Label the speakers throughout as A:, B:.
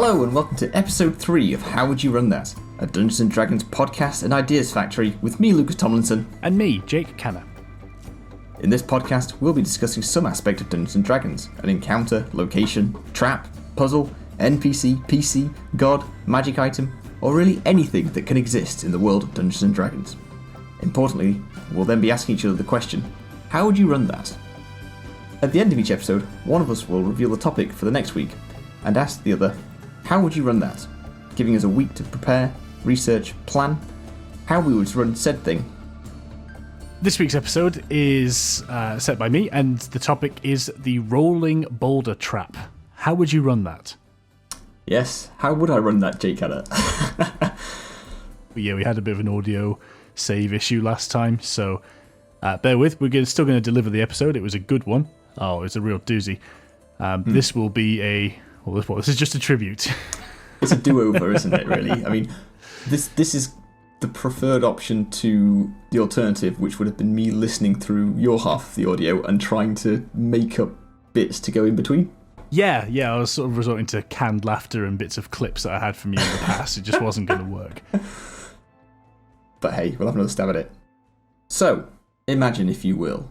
A: Hello and welcome to episode 3 of How Would You Run That? A Dungeons & Dragons podcast and ideas factory with me, Lucas Tomlinson.
B: And me, Jake Canner.
A: In this podcast, we'll be discussing some aspect of Dungeons & Dragons, an encounter, location, trap, puzzle, NPC, PC, god, magic item, or really anything that can exist in the world of Dungeons & Dragons. Importantly, we'll then be asking each other the question, how would you run that? At the end of each episode, one of us will reveal the topic for the next week and ask the other, how would you run that? Giving us a week to prepare, research, plan how we would run said thing.
B: This week's episode is set by me, and the topic is the rolling Boulder Trap. How would you run that?
A: Yes, how would I run that, Jake Canner?
B: Yeah, we had a bit of an audio save issue last time, so bear with. We're still going to deliver the episode. It was a good one. Oh, it was a real doozy. This will be this is just a tribute.
A: It's a do-over, isn't it, really? I mean, this is the preferred option to the alternative, which would have been me listening through your half of the audio and trying to make up bits to go in between.
B: Yeah, I was sort of resorting to canned laughter and bits of clips that I had from you in the past. It just wasn't going to work.
A: But hey, we'll have another stab at it. So, imagine, if you will,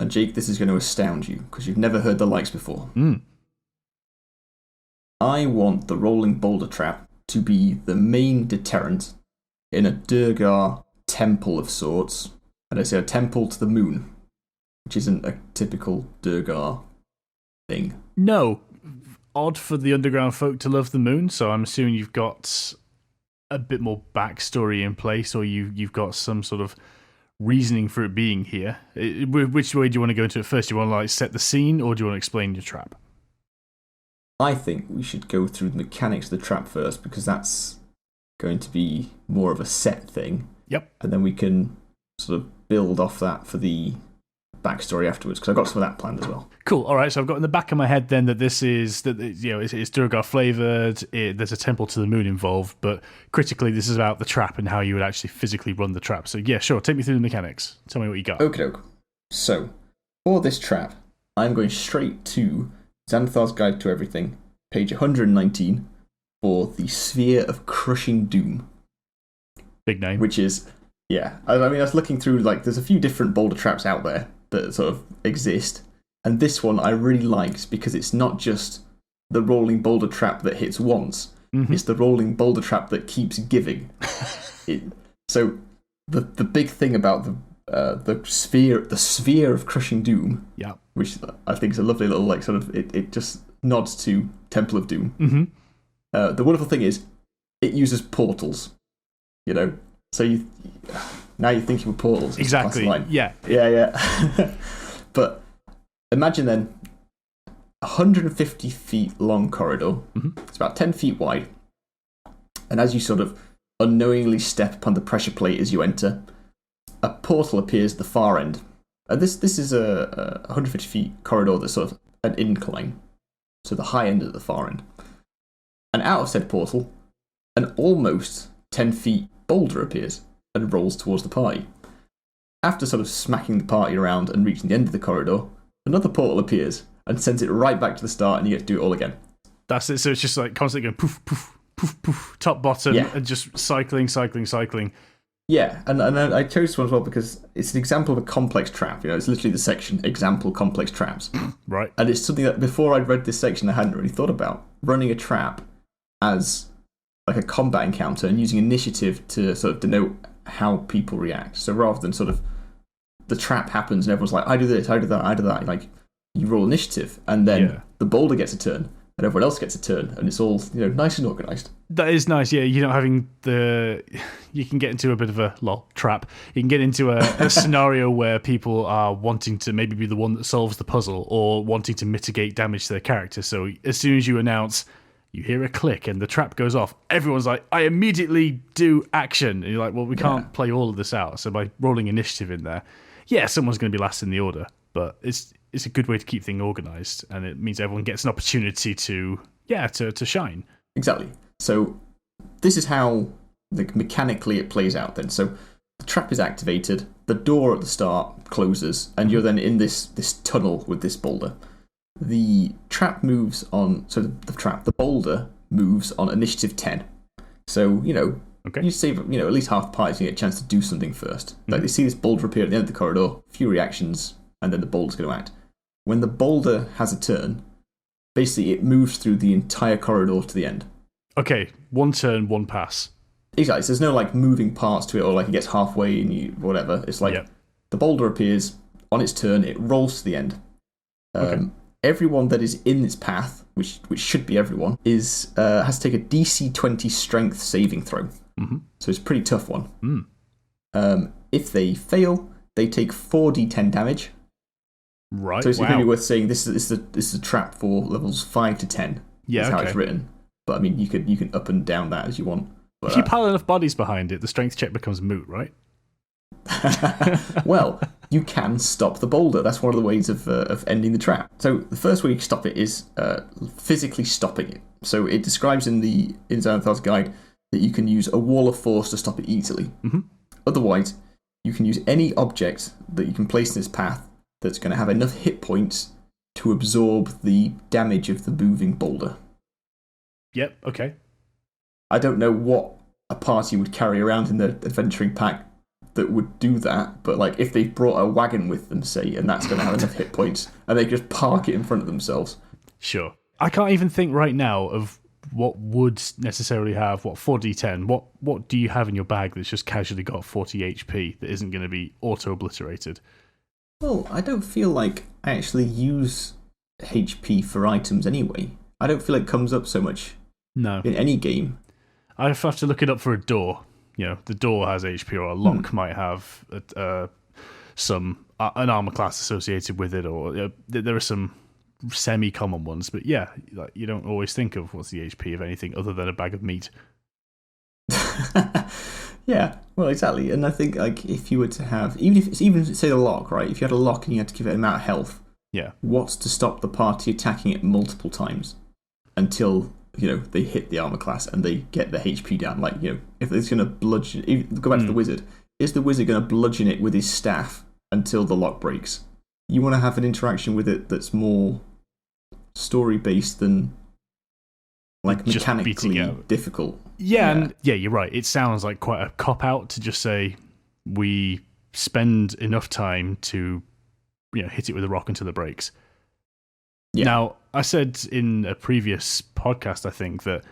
A: and Jake, this is going to astound you, because you've never heard the likes before. I want the rolling boulder trap to be the main deterrent in a Durgar temple of sorts. And I say a temple to the moon, which isn't a typical Durgar thing.
B: No. Odd for the underground folk to love the moon, so I'm assuming you've got a bit more backstory in place, or you've got some sort of reasoning for it being here. Which way do you want to go into it first? Do you want to set the scene, or do you want to explain your trap?
A: I think we should go through the mechanics of the trap first, because that's going to be more of a set thing.
B: Yep.
A: And then we can sort of build off that for the backstory afterwards, because I've got some of that planned as well.
B: Cool. All right. So I've got in the back of my head then that this is it's Durgar flavored. There's a temple to the moon involved, but critically, this is about the trap and how you would actually physically run the trap. So yeah, sure. Take me through the mechanics. Tell me what you got.
A: Okie-doke. So for this trap, I'm going straight to Xanathar's Guide to Everything, page 119, for the Sphere of Crushing Doom.
B: Big name.
A: Which is, yeah. I mean, I was looking through, there's a few different boulder traps out there that sort of exist. And this one I really liked because it's not just the rolling boulder trap that hits once. Mm-hmm. It's the rolling boulder trap that keeps giving. So the big thing about the sphere of Crushing Doom,
B: yeah,
A: which I think is a lovely little it just nods to Temple of Doom.
B: Mm-hmm.
A: The wonderful thing is it uses portals, so now you're thinking of portals.
B: Exactly. Yeah.
A: But imagine then 150 feet long corridor.
B: Mm-hmm.
A: It's about 10 feet wide, and as you sort of unknowingly step upon the pressure plate as you enter, a portal appears at the far end. And this is a 150 feet corridor that's sort of an incline, so the high end at the far end. And out of said portal, an almost 10 feet boulder appears and rolls towards the party. After sort of smacking the party around and reaching the end of the corridor, another portal appears and sends it right back to the start, and you get to do it all again.
B: That's it. So it's just constantly going poof, poof, poof, poof, top, bottom, and just cycling.
A: Yeah, and I chose this one as well because it's an example of a complex trap. It's literally the section, example complex traps.
B: Right. And
A: it's something that before I'd read this section I hadn't really thought about. Running a trap as a combat encounter and using initiative to sort of denote how people react. So rather than sort of the trap happens and everyone's like, I do this, I do that, I do that. You roll initiative and then the boulder gets a turn. And everyone else gets a turn, and it's all nice and organised.
B: That is nice, yeah. You're not having you can get into a bit of a trap. You can get into a scenario where people are wanting to maybe be the one that solves the puzzle or wanting to mitigate damage to their character. So as soon as you announce, you hear a click and the trap goes off, everyone's like, I immediately do action. And you're like, well, we can't play all of this out. So by rolling initiative in there, someone's going to be last in the order, but it's a good way to keep things organised, and it means everyone gets an opportunity to shine.
A: Exactly. So this is how mechanically it plays out then. So the trap is activated, the door at the start closes, and you're then in this tunnel with this boulder. The trap moves on, so the boulder moves on initiative 10. So, you save, at least half the party's going to get a chance to do something first. Like, they see this boulder appear at the end of the corridor, few reactions, and then the boulder's going to act. When the boulder has a turn, basically it moves through the entire corridor to the end.
B: Okay, one turn, one pass.
A: Exactly. So there's no, like, moving parts to it, or, like, it gets halfway and whatever. It's like, the boulder appears, on its turn, it rolls to the end. Everyone that is in its path, which should be everyone, has to take a DC 20 strength saving throw. So it's a pretty tough one. If they fail, they take 4d10 damage.
B: Right.
A: So it's maybe worth saying this is a trap for levels 5 to 10. Yeah, that's how it's written. But I mean, you can up and down that as you want. But,
B: if you pile enough bodies behind it, the strength check becomes moot, right?
A: Well, you can stop the boulder. That's one of the ways of ending the trap. So the first way you can stop it is physically stopping it. So it describes in the Xanathar's guide that you can use a wall of force to stop it easily. Otherwise, you can use any object that you can place in its path that's going to have enough hit points to absorb the damage of the moving boulder.
B: Yep, okay.
A: I don't know what a party would carry around in their adventuring pack that would do that, but like if they've brought a wagon with them, say, and that's going to have enough hit points, and they just park it in front of themselves.
B: Sure. I can't even think right now of what would necessarily have, 4d10? What do you have in your bag that's just casually got 40 HP that isn't going to be auto-obliterated?
A: Well, I don't feel like I actually use HP for items anyway. I don't feel it comes up so much in any game.
B: I have to look it up for a door. The door has HP, or a lock might have an armor class associated with it, or there are some semi-common ones. But yeah, like, you don't always think of what's the HP of anything other than a bag of meat.
A: Yeah, well, exactly. And I think like if you were to have, even say the lock, right? If you had a lock and you had to give it an amount of health, what's to stop the party attacking it multiple times until they hit the armor class and they get the HP down? Like, if it's going to bludgeon, go back to the wizard. Is the wizard going to bludgeon it with his staff until the lock breaks? You want to have an interaction with it that's more story based than like
B: just
A: mechanically difficult.
B: Yeah, you're right. It sounds like quite a cop out to just say we spend enough time to hit it with a rock until it breaks. Yeah. Now, I said in a previous podcast, I think, that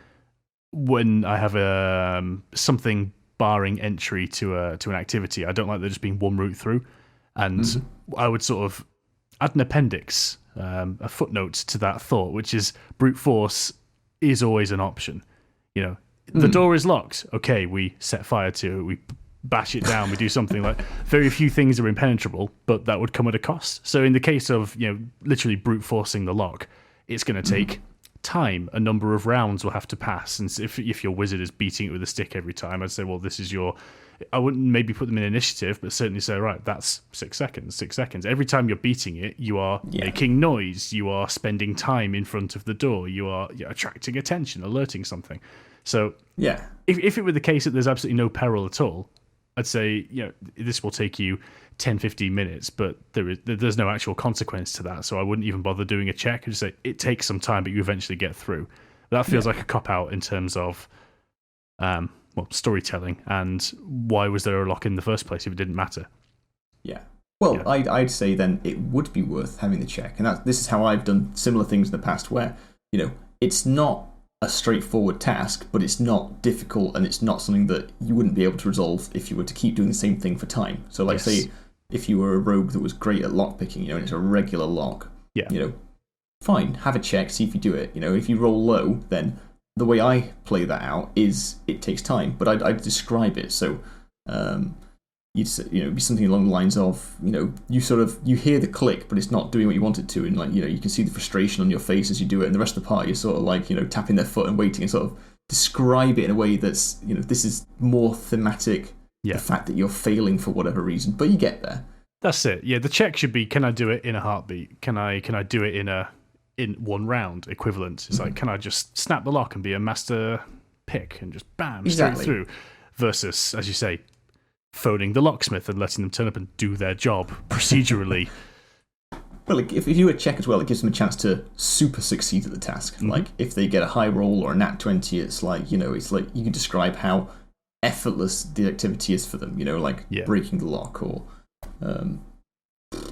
B: when I have something barring entry to an activity, I don't like there just being one route through, and I would sort of add an appendix, a footnote to that thought, which is brute force is always an option. The door is locked. Okay, we set fire to it, we bash it down, we do something. Like, very few things are impenetrable, but that would come at a cost. So in the case of literally brute forcing the lock, it's going to take time. A number of rounds will have to pass, and if your wizard is beating it with a stick every time, I'd say, well, this is I wouldn't maybe put them in initiative, but certainly say, right, that's 6 seconds. 6 seconds. Every time you're beating it, you are making noise, you are spending time in front of the door, you are attracting attention, alerting something. So if it were the case that there's absolutely no peril at all, I'd say this will take you 10-15 minutes, but there's no actual consequence to that, so I wouldn't even bother doing a check. I'd just say it takes some time, but you eventually get through. That feels like a cop-out in terms of storytelling, and why was there a lock in the first place if it didn't matter? Yeah.
A: Well, I'd say then it would be worth having the check, and this is how I've done similar things in the past where, it's not a straightforward task, but it's not difficult, and it's not something that you wouldn't be able to resolve if you were to keep doing the same thing for time. So, like, say, if you were a rogue that was great at lockpicking, and it's a regular lock, fine, have a check, see if you do it. If you roll low, then the way I play that out is it takes time, but I'd describe it. So, you'd be something along the lines of, you hear the click, but it's not doing what you want it to, and you can see the frustration on your face as you do it, and the rest of the party is sort of like, tapping their foot and waiting, and sort of describe it in a way that's, this is more thematic, the fact that you're failing for whatever reason, but you get there.
B: That's it. Yeah, the check should be, can I do it in a heartbeat? Can I do it in one round equivalent? It's like, can I just snap the lock and be a master pick and just bam, straight through? Versus, as you say, phoning the locksmith and letting them turn up and do their job procedurally.
A: Well, like, if you do a check as well, it gives them a chance to super succeed at the task. Like, if they get a high roll or a nat 20, it's like, you can describe how effortless the activity is for them, like breaking the lock or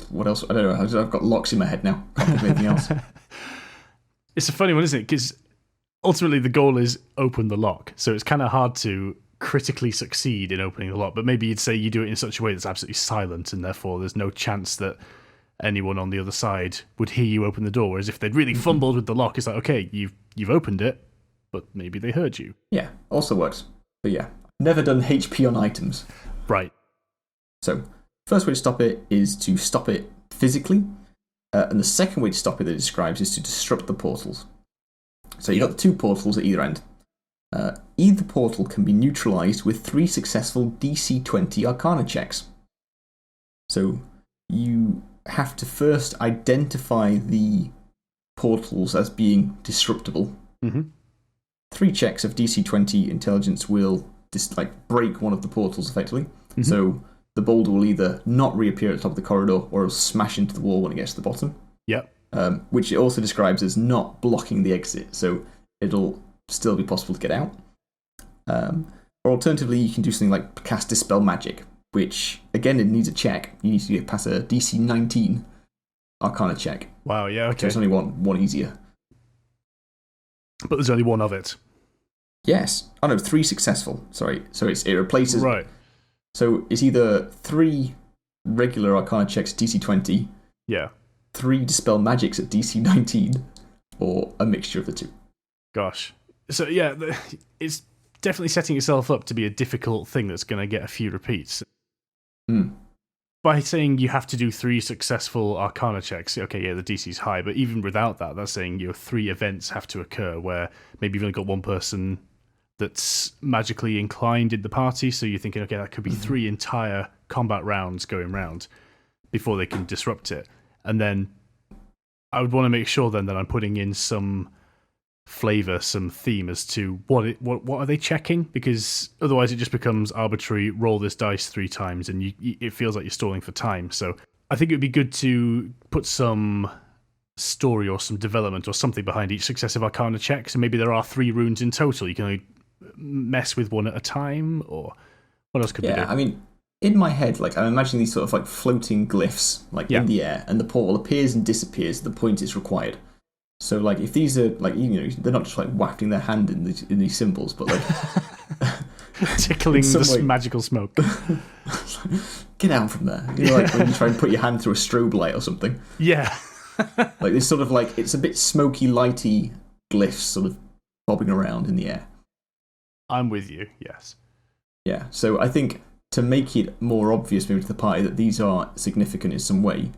A: what else? I don't know. I've got locks in my head now. Can't think of anything else.
B: It's a funny one, isn't it? Because ultimately the goal is open the lock. So it's kind of hard to critically succeed in opening the lock. But maybe you'd say you do it in such a way that's absolutely silent, and therefore there's no chance that anyone on the other side would hear you open the door. Whereas if they'd really fumbled with the lock, it's like, okay, you've opened it, but maybe they heard you.
A: Yeah, also works. But yeah, never done HP on items.
B: Right.
A: So, first way to stop it is to stop it physically. And the second way to stop it that it describes is to disrupt the portals. So you've got the 2 portals at either end. Either portal can be neutralized with 3 successful DC 20 Arcana checks. So you have to first identify the portals as being disruptible. 3 checks of DC 20 intelligence will break one of the portals effectively. So the boulder will either not reappear at the top of the corridor or it'll smash into the wall when it gets to the bottom.
B: Yep.
A: Which it also describes as not blocking the exit, so it'll still be possible to get out. Or alternatively, you can do something like cast Dispel Magic, which, again, it needs a check. You need to get past a DC 19 Arcana check.
B: Wow, yeah, okay.
A: So there's only one easier.
B: But there's only one of it.
A: Yes. Oh, no, 3 successful. Sorry. So it replaces...
B: Right.
A: So it's either 3 regular Arcana checks at DC 20, 3 Dispel Magics at DC 19, or a mixture of the 2.
B: Gosh. So yeah, it's definitely setting itself up to be a difficult thing that's going to get a few repeats. By saying you have to do 3 successful Arcana checks, okay, yeah, the DC's high, but even without that, that's saying your 3 events have to occur where maybe you've only got one person that's magically inclined in the party, so you're thinking, okay, that could be 3 entire combat rounds going round before they can disrupt it. And then I would want to make sure then that I'm putting in some flavour, some theme as to what are they checking, because otherwise it just becomes arbitrary, roll this dice 3 times, and it feels like you're stalling for time. So I think it would be good to put some story or some development or something behind each successive Arcana check. So maybe there are 3 runes in total. You can only mess with one at a time, or what else could we do?
A: Yeah, I mean, in my head, I'm imagining these sort of floating glyphs, in the air, and the portal appears and disappears at the point it's required. So, if these are, they're not just, wafting their hand in these symbols, but,
B: tickling the magical smoke.
A: Get out from there. When you try and put your hand through a strobe light or something.
B: Yeah.
A: This sort of, it's a bit smoky, lighty glyphs sort of bobbing around in the air.
B: I'm with you, yes.
A: Yeah, so I think to make it more obvious maybe to the party that these are significant in some way,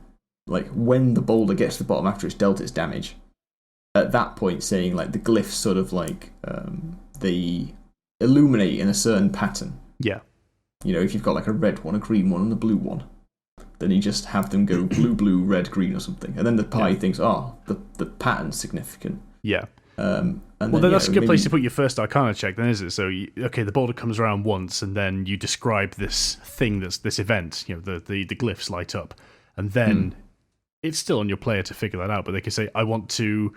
A: when the boulder gets to the bottom after it's dealt its damage, at that point saying the glyphs sort of they illuminate in a certain pattern.
B: Yeah.
A: If you've got a red one, a green one, and a blue one, then you just have them go blue, blue, red, green or something. And then the party thinks, the pattern's significant.
B: Yeah.
A: And
B: then that's a good place to put your first Arcana check, then, is it? So, the boulder comes around once, and then you describe this thing, this event. The glyphs light up, and then it's still on your player to figure that out. But they can say, "I want to."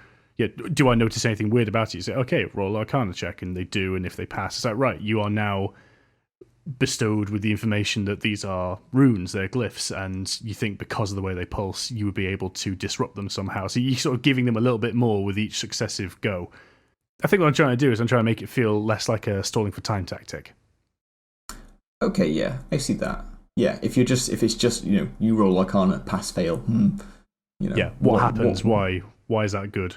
B: Do I notice anything weird about it? You say, "Okay, roll Arcana check," and they do. And if they pass, it's like, right, you are now bestowed with the information that these are runes, they're glyphs, and you think because of the way they pulse, you would be able to disrupt them somehow. So you're sort of giving them a little bit more with each successive go. I think what I'm trying to do is I'm trying to make it feel less like a stalling for time tactic.
A: Okay, yeah, I see that. Yeah, if it's just you roll Arcana, pass, fail.
B: Yeah, what happens? Why is that good?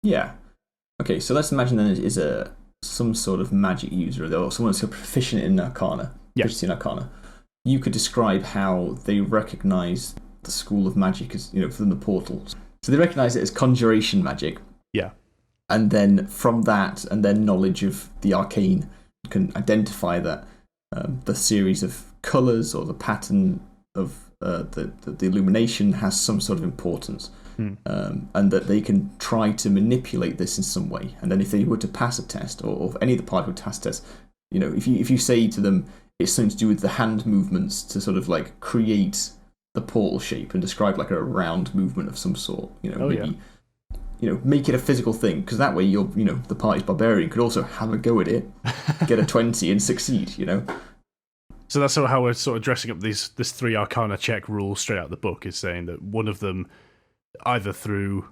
A: Yeah. Okay, so let's imagine then it is some sort of magic user, or someone that's proficient in Arcana.
B: Yeah.
A: Proficient in Arcana. You could describe how they recognise the school of magic as from the portals. So they recognise it as conjuration magic.
B: Yeah.
A: And then from that, and then knowledge of the arcane, can identify that the series of colours or the pattern of the illumination has some sort of importance. And that they can try to manipulate this in some way. And then if they were to pass a test, or any of the party would pass a test, if you say to them it's something to do with the hand movements to sort of create the portal shape and describe like a round movement of some sort. Maybe make it a physical thing, because that way the party's barbarian could also have a go at it, get a 20 and succeed.
B: So that's sort of how we're sort of dressing up this 3 Arcana check rule straight out the book, is saying that one of them, either through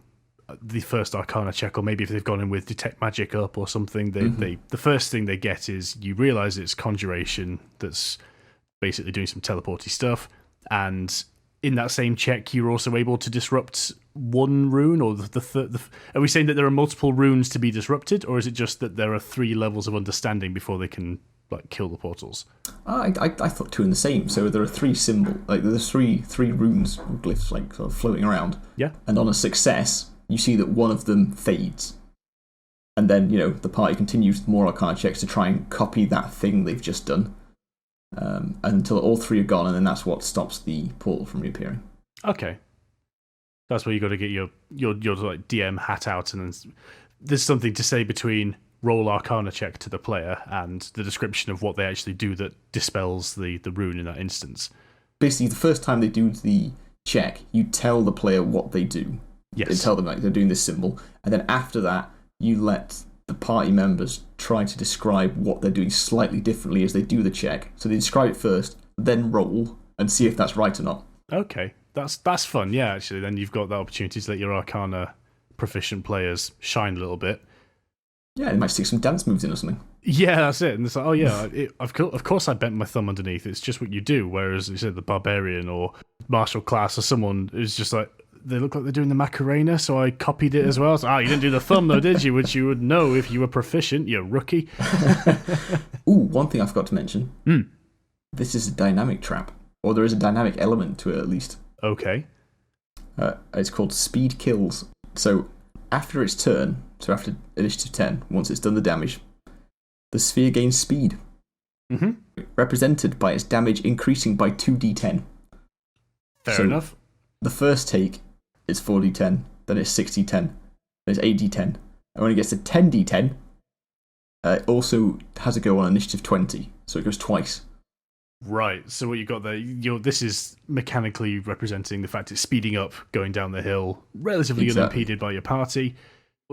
B: the first Arcana check, or maybe if they've gone in with Detect Magic up or something, the first thing they get is you realise it's Conjuration that's basically doing some teleporty stuff, and in that same check you're also able to disrupt one rune, or are we saying that there are multiple runes to be disrupted, or is it just that there are 3 levels of understanding before they can kill the portals?
A: I thought 2 in the same. So there are 3 there's three runes, glyphs, sort of floating around.
B: Yeah.
A: And on a success, you see that one of them fades. And then, the party continues with more Arcana checks to try and copy that thing they've just done. Until all 3 are gone, and then that's what stops the portal from reappearing.
B: Okay. That's where you got to get your DM hat out, and then there's something to say between roll Arcana check to the player and the description of what they actually do that dispels the rune in that instance.
A: Basically, the first time they do the check, you tell the player what they do.
B: Yes.
A: You tell them they're doing this symbol, and then after that, you let the party members try to describe what they're doing slightly differently as they do the check. So they describe it first, then roll, and see if that's right or not.
B: Okay, that's fun. Yeah, actually, then you've got the opportunity to let your Arcana proficient players shine a little bit.
A: Yeah, they might stick some dance moves in or something.
B: Yeah, that's it. And it's like, oh yeah, of course I bent my thumb underneath. It's just what you do. Whereas you said the barbarian or martial class or someone is just like, they look like they're doing the Macarena, so I copied it as well. So, you didn't do the thumb though, did you? Which you would know if you were proficient, you rookie.
A: Ooh, one thing I forgot to mention. This is a dynamic trap. Or there is a dynamic element to it, at least.
B: Okay.
A: It's called Speed Kills. So after its turn, so after Initiative 10, once it's done the damage, the sphere gains speed. Represented by its damage increasing by 2d10.
B: Fair enough.
A: The first take is 4d10, then it's 6d10, then it's 8d10. And when it gets to 10d10, it also has a go on Initiative 20, so it goes twice.
B: Right, so what you got there, this is mechanically representing the fact it's speeding up, going down the hill, relatively unimpeded by your party.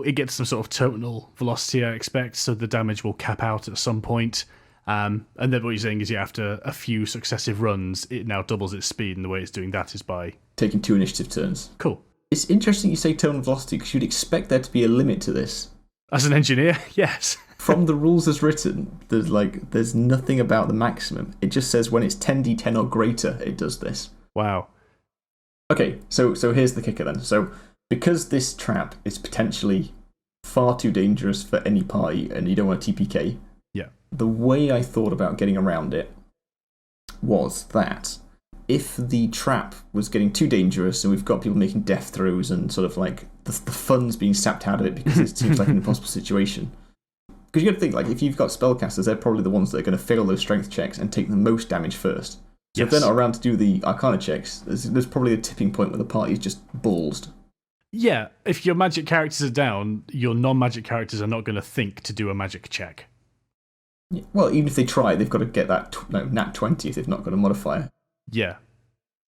B: It gets some sort of terminal velocity, I expect, so the damage will cap out at some point. And then what you're saying is, after a few successive runs, it now doubles its speed, and the way it's doing that is by
A: taking 2 initiative turns.
B: Cool.
A: It's interesting you say terminal velocity, because you'd expect there to be a limit to this.
B: As an engineer, yes.
A: From the rules as written, there's nothing about the maximum. It just says when it's 10d10 or greater, it does this.
B: Wow.
A: Okay, so here's the kicker then. So because this trap is potentially far too dangerous for any party, and you don't want a TPK, the way I thought about getting around it was that if the trap was getting too dangerous and we've got people making death throws and sort of the fun's being sapped out of it because it seems like an impossible situation. Because you got to think, if you've got spellcasters, they're probably the ones that are going to fail those strength checks and take the most damage first. So if they're not around to do the Arcana checks, there's probably a tipping point where the party is just ballsed.
B: Yeah, if your magic characters are down, your non-magic characters are not going to think to do a magic check.
A: Yeah. Well, even if they try, they've got to get that nat 20 if they've not got a modifier.
B: Yeah.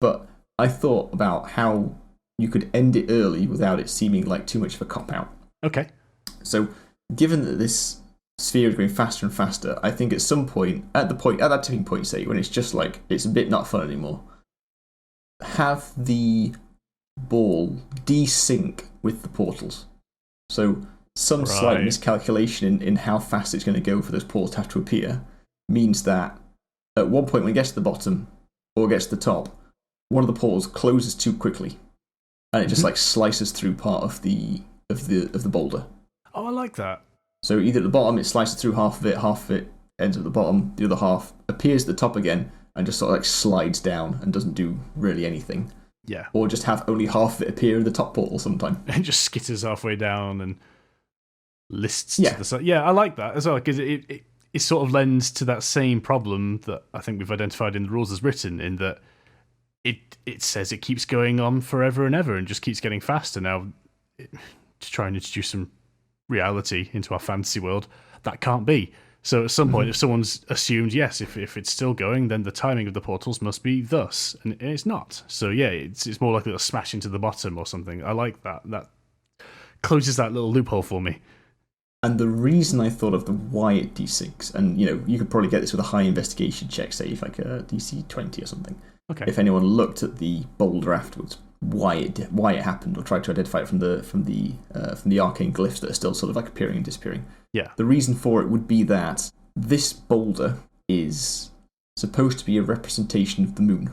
A: But I thought about how you could end it early without it seeming like too much of a cop-out.
B: Okay.
A: So, given that this sphere is going faster and faster, I think at some point, at that tipping point, say, when it's just it's a bit not fun anymore, have the ball desync with the portals. So, some slight miscalculation in how fast it's going to go for those portals to have to appear means that at one point when it gets to the bottom or gets to the top, one of the portals closes too quickly, and it just slices through part of the boulder.
B: Oh, I like that.
A: So either at the bottom it slices through half of it ends at the bottom, the other half appears at the top again and just sort of slides down and doesn't do really anything.
B: Yeah.
A: Or just have only half of it appear in the top portal sometime.
B: And just skitters halfway down and lists to the side. Yeah, I like that as well, because it sort of lends to that same problem that I think we've identified in the rules as written, in that it says it keeps going on forever and ever and just keeps getting faster. Now, to try and introduce some reality into our fantasy world, that can't be. So at some point, if someone's assumed, yes, if it's still going, then the timing of the portals must be thus, and it's not. So yeah, it's more likely to smash into the bottom or something. I like that. That closes that little loophole for me.
A: And the reason I thought of the WHYRT D6, and you could probably get this with a high investigation check, say if like a DC 20 or something.
B: Okay.
A: If anyone looked at the boulder afterwards, why it happened, or tried to identify it from the arcane glyphs that are still sort of like appearing and disappearing.
B: Yeah.
A: The reason for it would be that this boulder is supposed to be a representation of the moon.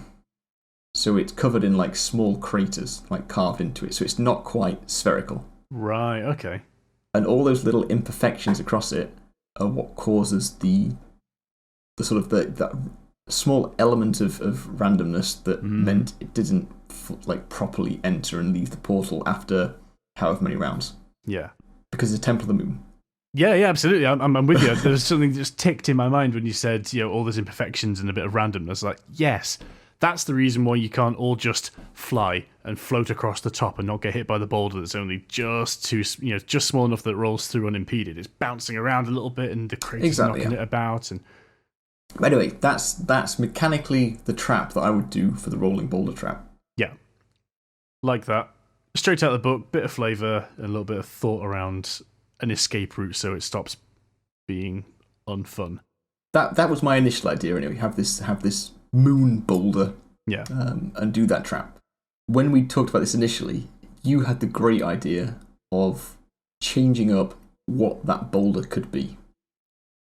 A: So it's covered in like small craters, like carved into it. So it's not quite spherical.
B: Right, okay.
A: And all those little imperfections across it are what causes the sort of that small element of randomness that meant it didn't like properly enter and leave the portal after however many rounds.
B: Yeah.
A: Because it's a Temple of the Moon.
B: Yeah, absolutely. I'm with you. There's something just ticked in my mind when you said, all those imperfections and a bit of randomness. Like, yes, that's the reason why you can't all just fly and float across the top and not get hit by the boulder that's only just just small enough that it rolls through unimpeded. It's bouncing around a little bit and the crater's knocking it about. And
A: anyway, that's mechanically the trap that I would do for the rolling boulder trap.
B: Yeah, like that. Straight out of the book, bit of flavour, a little bit of thought around an escape route, so it stops being unfun.
A: That was my initial idea. Anyway, have this moon boulder, and do that trap. When we talked about this initially, you had the great idea of changing up what that boulder could be.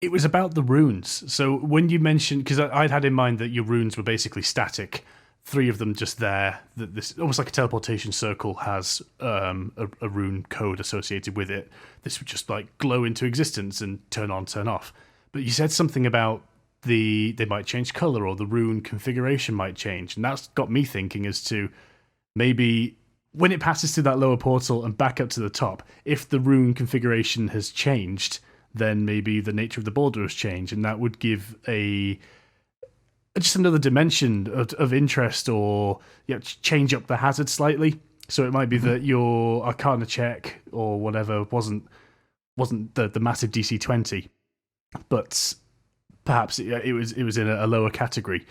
B: It was about the runes. So when you mentioned, because I'd had in mind that your runes were basically static, 3 of them just there. This almost like a teleportation circle has a rune code associated with it. This would just like glow into existence and turn on, turn off. But you said something about they might change color or the rune configuration might change, and that's got me thinking as to maybe when it passes through that lower portal and back up to the top, if the rune configuration has changed, then maybe the nature of the boulder has changed, and that would give just another dimension of interest, or change up the hazard slightly. So it might be that your Arcana check or whatever wasn't the massive DC 20, but perhaps it was in a lower category,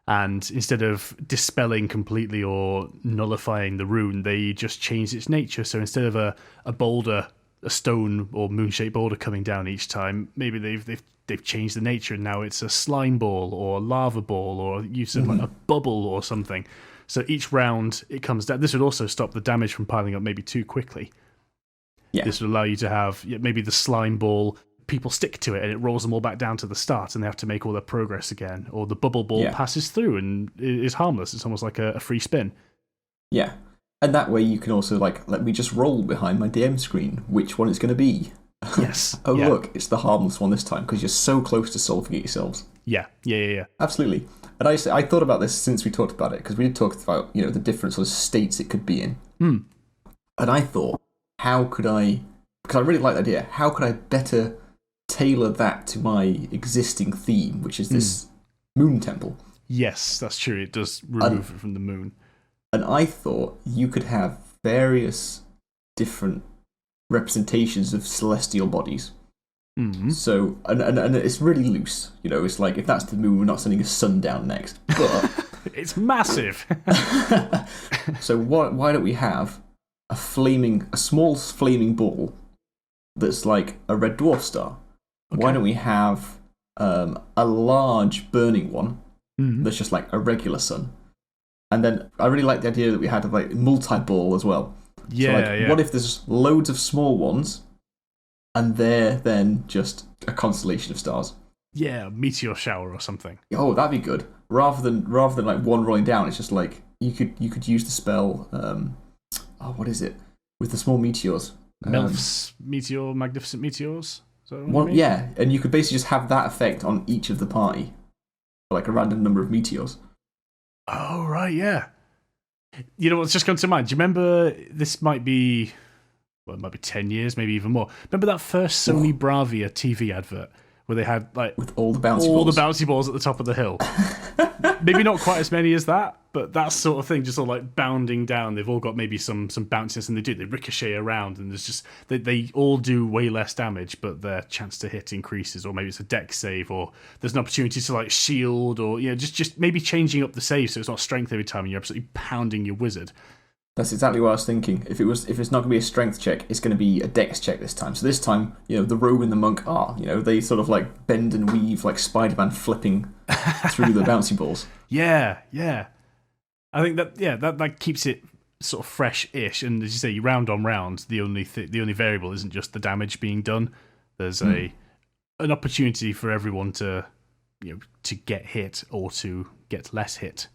B: and instead of dispelling completely or nullifying the rune, they just changed its nature. So instead of a boulder, a stone or moon-shaped boulder coming down each time, maybe they've changed the nature, and now it's a slime ball or a lava ball or use of like a bubble or something. So each round it comes down. This would also stop the damage from piling up maybe too quickly. Yeah. This would allow you to have maybe the slime ball, people stick to it and it rolls them all back down to the start and they have to make all their progress again. Or the bubble ball passes through and is harmless. It's almost like a free spin.
A: Yeah. And that way you can also let me just roll behind my DM screen which one it's going to be.
B: Yes.
A: Look, it's the harmless one this time because you're so close to solving it yourselves.
B: Yeah.
A: Absolutely. And I thought about this since we talked about it, because we did talk about the different sort of states it could be in. And I thought, how could I, because I really like the idea, how could I better tailor that to my existing theme, which is this moon temple?
B: Yes, that's true. It does remove it from the moon.
A: And I thought you could have various different representations of celestial bodies. So, and it's really loose. It's like, if that's the moon, we're not sending a sun down next. But
B: it's massive.
A: So why don't we have a small flaming ball that's like a red dwarf star? Okay. Why don't we have a large burning one that's just like a regular sun? And then I really like the idea that we had of like multi-ball as well.
B: Yeah,
A: What if there's loads of small ones and they're then just a constellation of stars?
B: Yeah, meteor shower or something.
A: Oh, that'd be good. Rather than like one rolling down, it's just like you could use the spell. What is it with the small meteors?
B: Melf's meteor, magnificent meteors. Is that what you mean?
A: Yeah, and you could basically just have that effect on each of the party, like a random number of meteors.
B: Oh right, yeah. You know what's just come to mind? Do you remember? This might be 10 years, maybe even more. Remember that first Sony Bravia TV advert where they had like
A: with all the bouncy
B: balls at the top of the hill. Maybe not quite as many as that, but that sort of thing, just all like bounding down. They've all got maybe some bounciness, and they ricochet around, and there's just they all do way less damage, but their chance to hit increases, or maybe it's a dex save, or there's an opportunity to like shield, or just maybe changing up the save so it's not strength every time and you're absolutely pounding your wizard.
A: That's exactly what I was thinking. If it's not going to be a strength check, it's going to be a dex check this time. So this time, the rogue and the monk are, they sort of like bend and weave like Spider-Man flipping through the bouncy balls.
B: Yeah. I think that keeps it sort of fresh-ish. And as you say, you round on round, the only variable isn't just the damage being done. There's an opportunity for everyone to get hit or to get less hit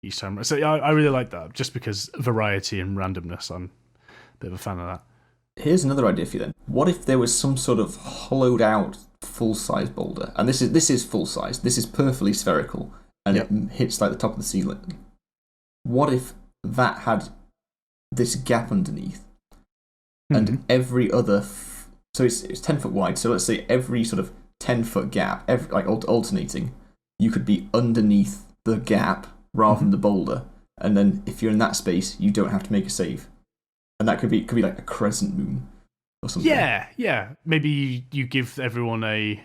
B: each time. So I really like that, just because variety and randomness. I'm a bit of a fan of that.
A: Here's another idea for you then. What if there was some sort of hollowed out full-size boulder? And this is full-size. This is perfectly spherical, and it hits like the top of the ceiling. What if that had this gap underneath, and every other... so it's 10 foot wide, so let's say every sort of 10-foot gap, like alternating, you could be underneath the gap rather than the boulder, and then if you're in that space, you don't have to make a save, and that could be like a crescent moon or something.
B: Yeah. Maybe you give everyone a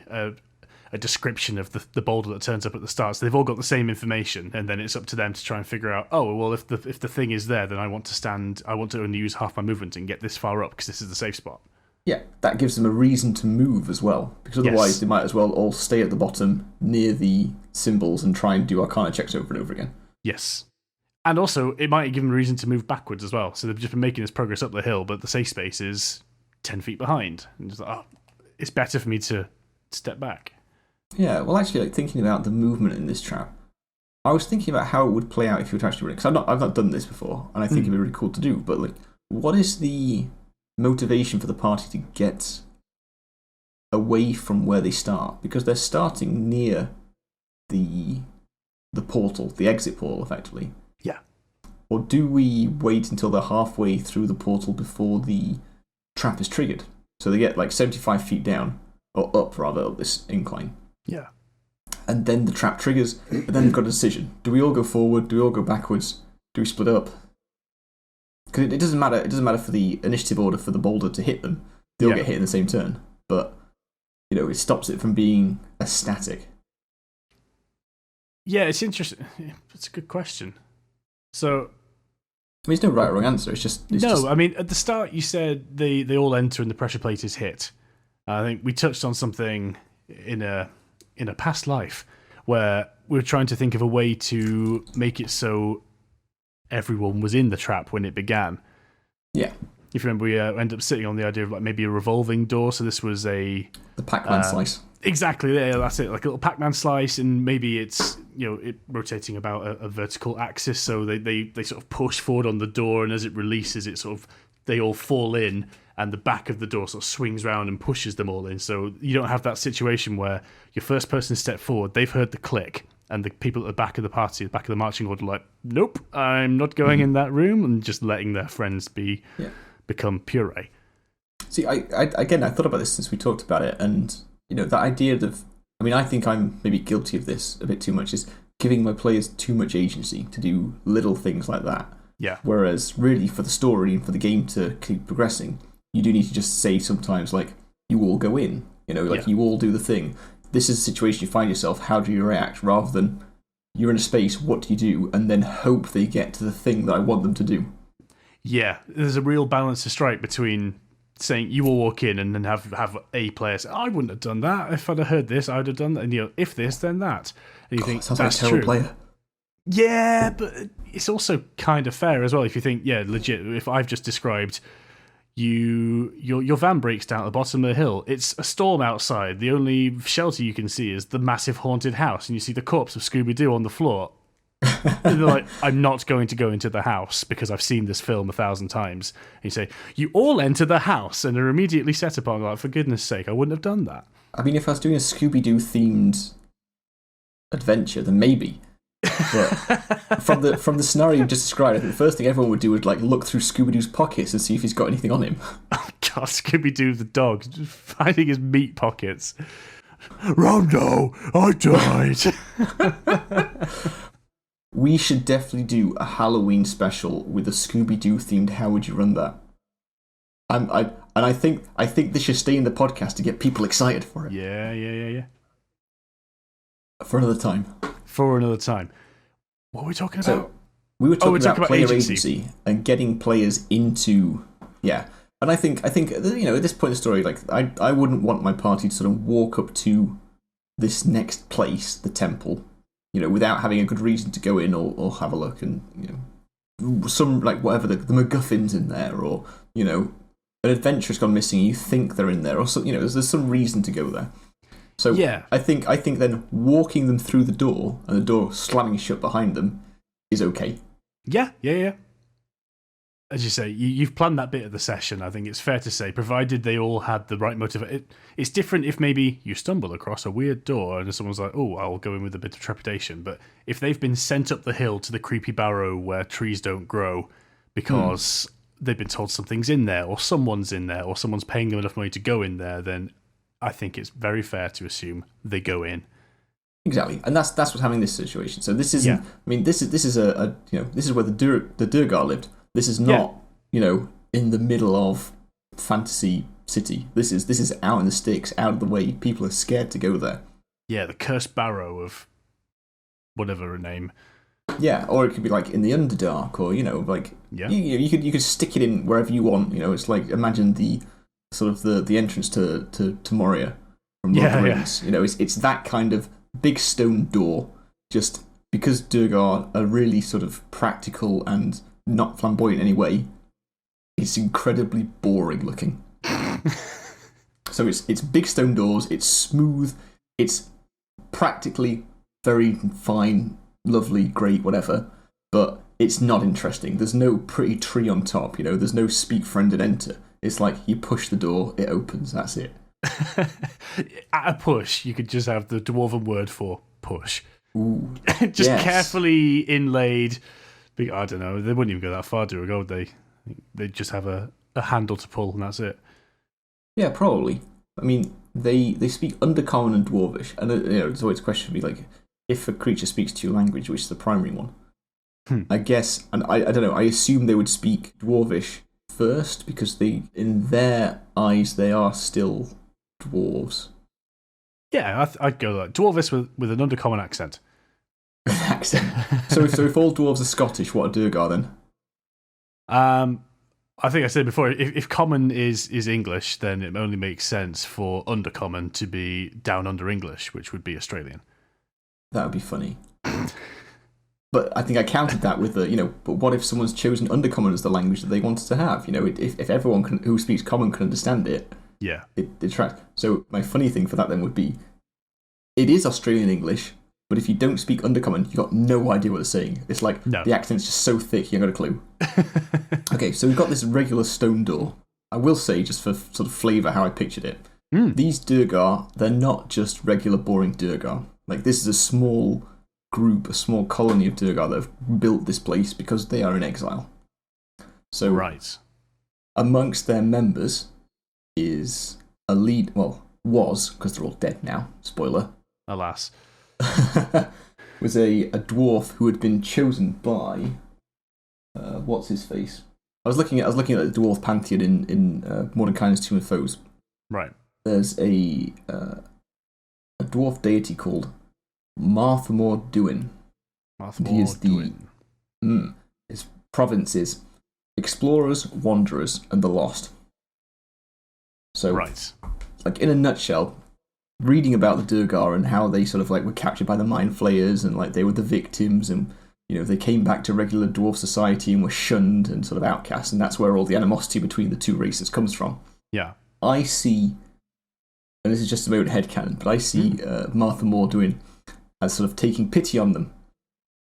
B: description of the boulder that turns up at the start, so they've all got the same information, and then it's up to them to try and figure out. Oh well, if the thing is there, then I want to only use half my movement and get this far up because this is the safe spot.
A: Yeah, that gives them a reason to move as well, because otherwise they might as well all stay at the bottom near the symbols and try and do Arcana checks over and over again.
B: Yes. And also, it might give them a reason to move backwards as well. So they've just been making this progress up the hill, but the safe space is 10 feet behind. And just like, it's better for me to step back.
A: Yeah, well actually, like thinking about the movement in this trap, I was thinking about how it would play out if you were to actually run it, because I've not done this before, and I think it'd be really cool to do, but like, what is the motivation for the party to get away from where they start? Because they're starting near the portal, the exit portal, effectively.
B: Yeah.
A: Or do we wait until they're halfway through the portal before the trap is triggered? So they get like 75 feet down, or up rather, up this incline.
B: Yeah.
A: And then the trap triggers, and then they've got a decision. Do we all go forward? Do we all go backwards? Do we split up? Because it doesn't matter. It doesn't matter for the initiative order for the boulder to hit them. They all get hit in the same turn. But, it stops it from being a static.
B: Yeah, it's interesting. It's a good question. So,
A: I mean, there's no right or wrong answer.
B: I mean, at the start you said they all enter and the pressure plate is hit. I think we touched on something in a past life where we were trying to think of a way to make it so everyone was in the trap when it began.
A: Yeah.
B: If you remember, we ended up sitting on the idea of like maybe a revolving door. So this was the
A: Pac-Man slice.
B: Exactly, yeah, that's it. Like a little Pac-Man slice, and maybe it's it rotating about a vertical axis. So they sort of push forward on the door, and as it releases, they all fall in, and the back of the door sort of swings round and pushes them all in. So you don't have that situation where your first person step forward, they've heard the click, and the people at the back of the party, the back of the marching order, are like, nope, I'm not going in that room, and just letting their friends become puree.
A: See, I thought about this since we talked about it, and that idea of, I mean, I think I'm maybe guilty of this a bit too much, is giving my players too much agency to do little things like that.
B: Yeah.
A: Whereas, really, for the story and for the game to keep progressing, you do need to just say sometimes, like, you all go in, you all do the thing. This is a situation you find yourself, how do you react? Rather than, you're in a space, what do you do? And then hope they get to the thing that I want them to do. Yeah,
B: there's a real balance to strike between saying you will walk in and then have a player say, I wouldn't have done that. If I'd have heard this, I'd have done that. And if this, then that. And you think,
A: sounds
B: that's
A: like a terrible
B: true.
A: player.
B: Yeah, but it's also kind of fair as well. If you think, legit, if I've just described your van breaks down at the bottom of the hill, it's a storm outside. The only shelter you can see is the massive haunted house, and you see the corpse of Scooby-Doo on the floor. And they're like, I'm not going to go into the house because I've seen this film 1,000 times. And you say, you all enter the house, and are immediately set upon, like, for goodness sake, I wouldn't have done that.
A: I mean, if I was doing a Scooby-Doo themed adventure, then maybe. But from the scenario you just described, I think the first thing everyone would do would like look through Scooby-Doo's pockets and see if he's got anything on him.
B: Oh God, Scooby-Doo the dog, finding his meat pockets. Rondo, I died.
A: We should definitely do a Halloween special with a Scooby-Doo themed How Would You Run That? I think this should stay in the podcast to get people excited for it.
B: Yeah.
A: For another time.
B: What were we talking about?
A: So, we were talking about player
B: agency
A: and getting players into... Yeah. And I think at this point in the story, like, I wouldn't want my party to sort of walk up to this next place, the temple, without having a good reason to go in or have a look, and some, like, whatever, the MacGuffin's in there, or an adventure's gone missing and you think they're in there, or so, there's some reason to go there. So yeah. I think then walking them through the door and the door slamming shut behind them is okay.
B: Yeah. As you say, you've planned that bit of the session, I think it's fair to say, provided they all had the right motive. It's different if maybe you stumble across a weird door and someone's like, oh, I'll go in with a bit of trepidation. But if they've been sent up the hill to the creepy barrow where trees don't grow because they've been told something's in there, or someone's in there, or someone's paying them enough money to go in there, then I think it's very fair to assume they go in.
A: Exactly, and that's what's happening in this situation. So this isn't. Yeah. I mean, this is this is where the Durgar lived. This is not in the middle of fantasy city. This is out in the sticks, out of the way. People are scared to go there.
B: Yeah, the cursed barrow of whatever a name.
A: Yeah, or it could be like in the Underdark, or you could stick it in wherever you want. It's like, imagine the sort of the entrance to Moria from Lord of the Rings. It's that kind of big stone door. Just because Durgar are really sort of practical and not flamboyant in any way, it's incredibly boring looking. So it's big stone doors. It's smooth. It's practically very fine. Lovely, great, whatever, but it's not interesting. There's no pretty tree on top, there's no speak friend and enter. It's like you push the door, it opens, that's it.
B: At a push, you could just have the dwarven word for push.
A: Ooh,
B: just carefully inlaid. I don't know, they wouldn't even go that far, would they? They'd just have a handle to pull and that's it.
A: Yeah, probably. I mean, they speak Undercommon and Dwarvish, and it's always a question to be like, if a creature speaks to your language, which is the primary one, I guess, and I don't know, I assume they would speak Dwarvish first, because in their eyes, they are still dwarves.
B: Yeah, I'd go like Dwarvish with an Undercommon accent.
A: So if all dwarves are Scottish, what are Durgar then?
B: I think I said before, if common is English, then it only makes sense for Undercommon to be down under English, which would be Australian.
A: That would be funny. But I think I counted that with but what if someone's chosen Undercommon as the language that they wanted to have? If everyone who speaks Common can understand it,
B: yeah,
A: it detracts. So my funny thing for that then would be, it is Australian English, but if you don't speak Undercommon, you've got no idea what they're saying. It's like the accent's just so thick, you haven't got a clue. Okay, so we've got this regular stone door. I will say, just for sort of flavour how I pictured it, these Durgar, they're not just regular boring Durgar. Like, this is a small group, a small colony of Durgar that have built this place because they are in exile. So,
B: right.
A: Amongst their members is a lead, was, because they're all dead now, spoiler.
B: Alas.
A: Was a dwarf who had been chosen by, what's his face? I was looking at the dwarf pantheon in Mordecai's Tomb of Foes. Right. There's a dwarf deity called Marthamor Duin. He is his province is explorers, wanderers, and the lost. So, right. Like, in a nutshell, reading about the Durgar and how they sort of like were captured by the Mind Flayers, and like they were the victims, and they came back to regular dwarf society and were shunned and sort of outcast, and that's where all the animosity between the two races comes from. Yeah. I see, and this is just about headcanon, but I see Martha Morduin as sort of taking pity on them,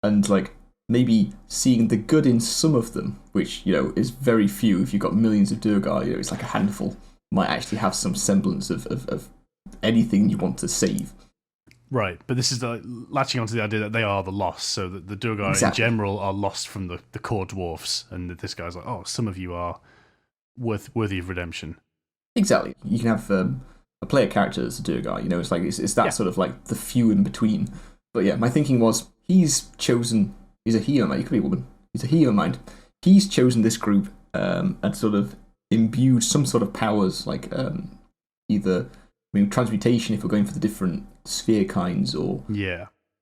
A: and like maybe seeing the good in some of them, which is very few. If you've got millions of Durgar, it's like a handful. Might actually have some semblance of anything you want to save. Right, but this is latching onto the idea that they are the lost, so that the Durgar in general are lost from the core dwarfs, and that this guy's like, oh, some of you are worthy of redemption. Exactly. You can have a player character that's a Durgar. You know, it's like it's that sort of like the few in between. But yeah, my thinking was he's a healer mind. He could be a woman. He's a healer mind. He's chosen this group and sort of imbued some sort of powers, like either transmutation if we're going for the different sphere kinds, or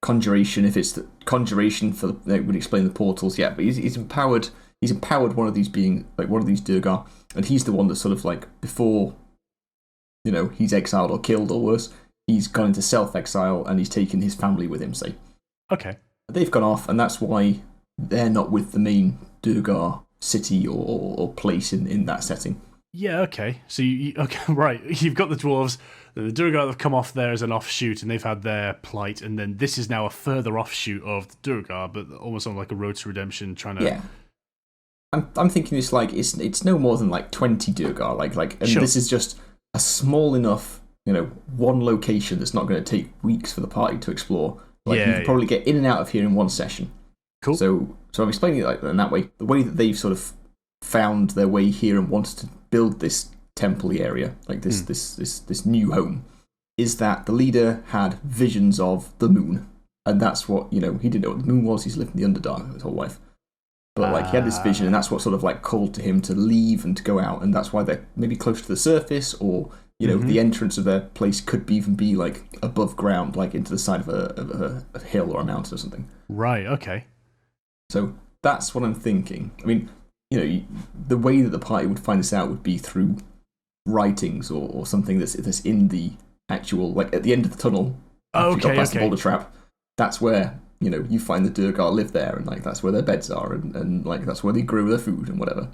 A: conjuration if it's the conjuration for that would explain the portals. Yeah, but he's empowered. He's empowered one of these being like one of these Durgar, and he's the one that's sort of like before, he's exiled or killed or worse. He's gone into self-exile and he's taken his family with him. Say,
B: okay,
A: they've gone off, and that's why they're not with the main Durgar city or place in that setting.
B: Yeah, okay. So, okay, right. You've got the dwarves. The Durgar have come off there as an offshoot, and they've had their plight, and then this is now a further offshoot of the Durgar, but almost on like a road to redemption, trying to...
A: Yeah. I'm thinking it's like, it's no more than like 20 Durgar, and this is just a small enough, one location that's not going to take weeks for the party to explore. You can probably get in and out of here in one session.
B: Cool.
A: So I'm explaining it like in that way. The way that they've sort of found their way here and wanted to build this temple-y area, like this new home, is that the leader had visions of the moon, and that's what he didn't know what the moon was. He's lived in the Underdark his whole life, but he had this vision, and that's what sort of like called to him to leave and to go out, and that's why they're maybe close to the surface, or the entrance of their place could even be like above ground, like into the side of a hill or a mountain or something.
B: Right. Okay.
A: So that's what I'm thinking. I mean, the way that the party would find this out would be through writings or something that's in the actual, like at the end of the tunnel. After you got past the Boulder Trap, that's where you find the Durgar live there, and like that's where their beds are, and like that's where they grow their food and whatever.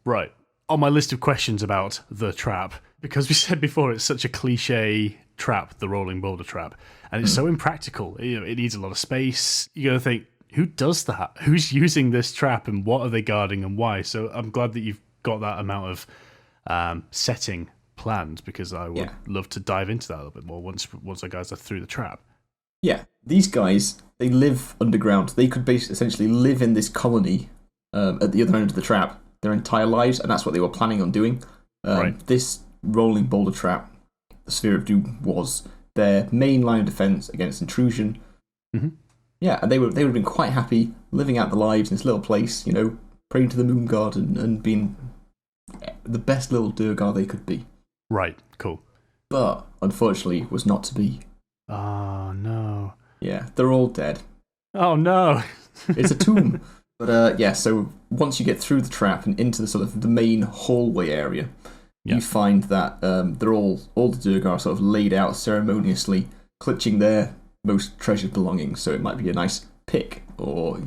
A: Right.
B: On my list of questions about the trap, because we said before it's such a cliche trap, the rolling Boulder Trap, and it's so impractical. It needs a lot of space. You got to think, who does that? Who's using this trap, and what are they guarding, and why? So I'm glad that you've got that amount of setting planned, because I would love to dive into that a little bit more once our guys are through the trap.
A: Yeah, these guys, they live underground. They could essentially live in this colony at the other end of the trap their entire lives, and that's what they were planning on doing. This rolling Boulder Trap, the Sphere of Doom, was their main line of defense against intrusion.
B: Mm-hmm.
A: Yeah, and they would have been quite happy living out their lives in this little place, praying to the moon god and being the best little Durgar they could be.
B: Right, cool.
A: But, unfortunately, was not to be.
B: Oh, no.
A: Yeah, they're all dead.
B: Oh, no.
A: It's a tomb. But, so once you get through the trap and into the sort of the main hallway area, you find that they're all the Durgar are sort of laid out ceremoniously, clutching their most treasured belongings. So it might be a nice pick, or,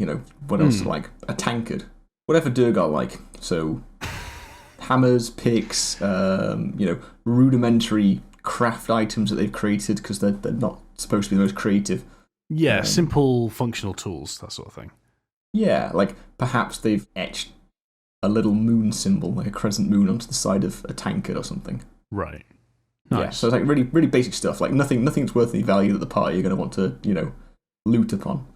A: what else like a tankard. Whatever Durgar like. So hammers, picks, rudimentary craft items that they've created, because they're not supposed to be the most creative.
B: Yeah, simple functional tools, that sort of thing.
A: Yeah, like perhaps they've etched a little moon symbol, like a crescent moon, onto the side of a tankard or something.
B: Right. Nice.
A: Yeah, so it's like really, really basic stuff. Like nothing's worth any value that the party are going to want to, loot upon.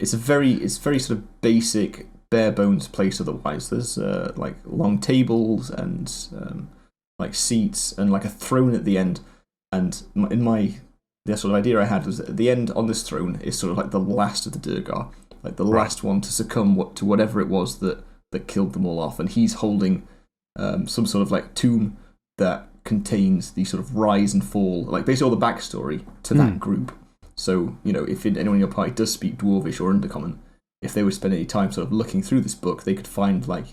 A: It's very sort of basic, bare bones place. Otherwise, there's like long tables and like seats and like a throne at the end. And the sort of idea I had was that at the end on this throne is sort of like the last of the Durgar, like the last one to succumb to whatever it was that killed them all off, and he's holding some sort of like tomb that contains the sort of rise and fall, like basically all the backstory to that group. So, if anyone in your party does speak Dwarvish or Undercommon, if they would spend any time sort of looking through this book, they could find like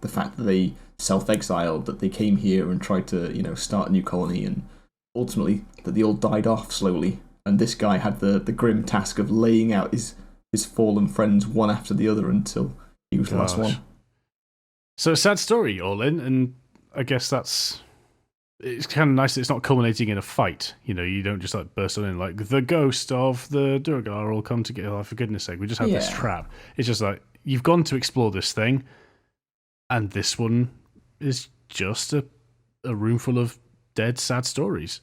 A: the fact that they self-exiled, that they came here and tried to, start a new colony, and ultimately that they all died off slowly. And this guy had the grim task of laying out his fallen friends one after the other until he was the last one.
B: So a sad story, all in, and I guess it's kind of nice that it's not culminating in a fight. You don't just like burst on in like the ghost of the Durgar all come together. Oh, for goodness sake, we just have this trap. It's just like you've gone to explore this thing, and this one is just a room full of dead, sad stories.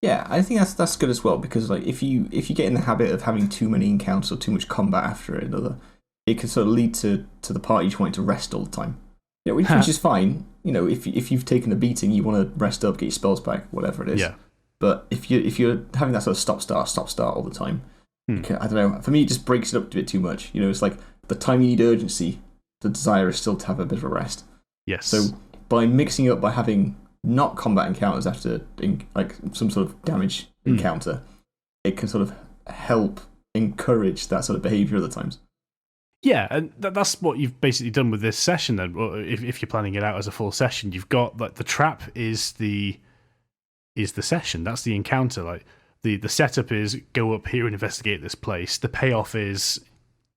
A: Yeah, I think that's good as well, because like if you get in the habit of having too many encounters or too much combat after another, it can sort of lead to the party just wanting to rest all the time. which is fine. If you've taken a beating, you want to rest up, get your spells back, whatever it is.
B: Yeah.
A: But if you're having that sort of stop start all the time, I don't know. For me, it just breaks it up a bit too much. It's like the time you need urgency, the desire is still to have a bit of a rest.
B: Yes.
A: So by mixing up, by having not combat encounters after like some sort of damage encounter, it can sort of help encourage that sort of behaviour other times.
B: Yeah, and that's what you've basically done with this session then. If you're planning it out as a full session, you've got like the trap is the session. That's the encounter. Like the setup is go up here and investigate this place. The payoff is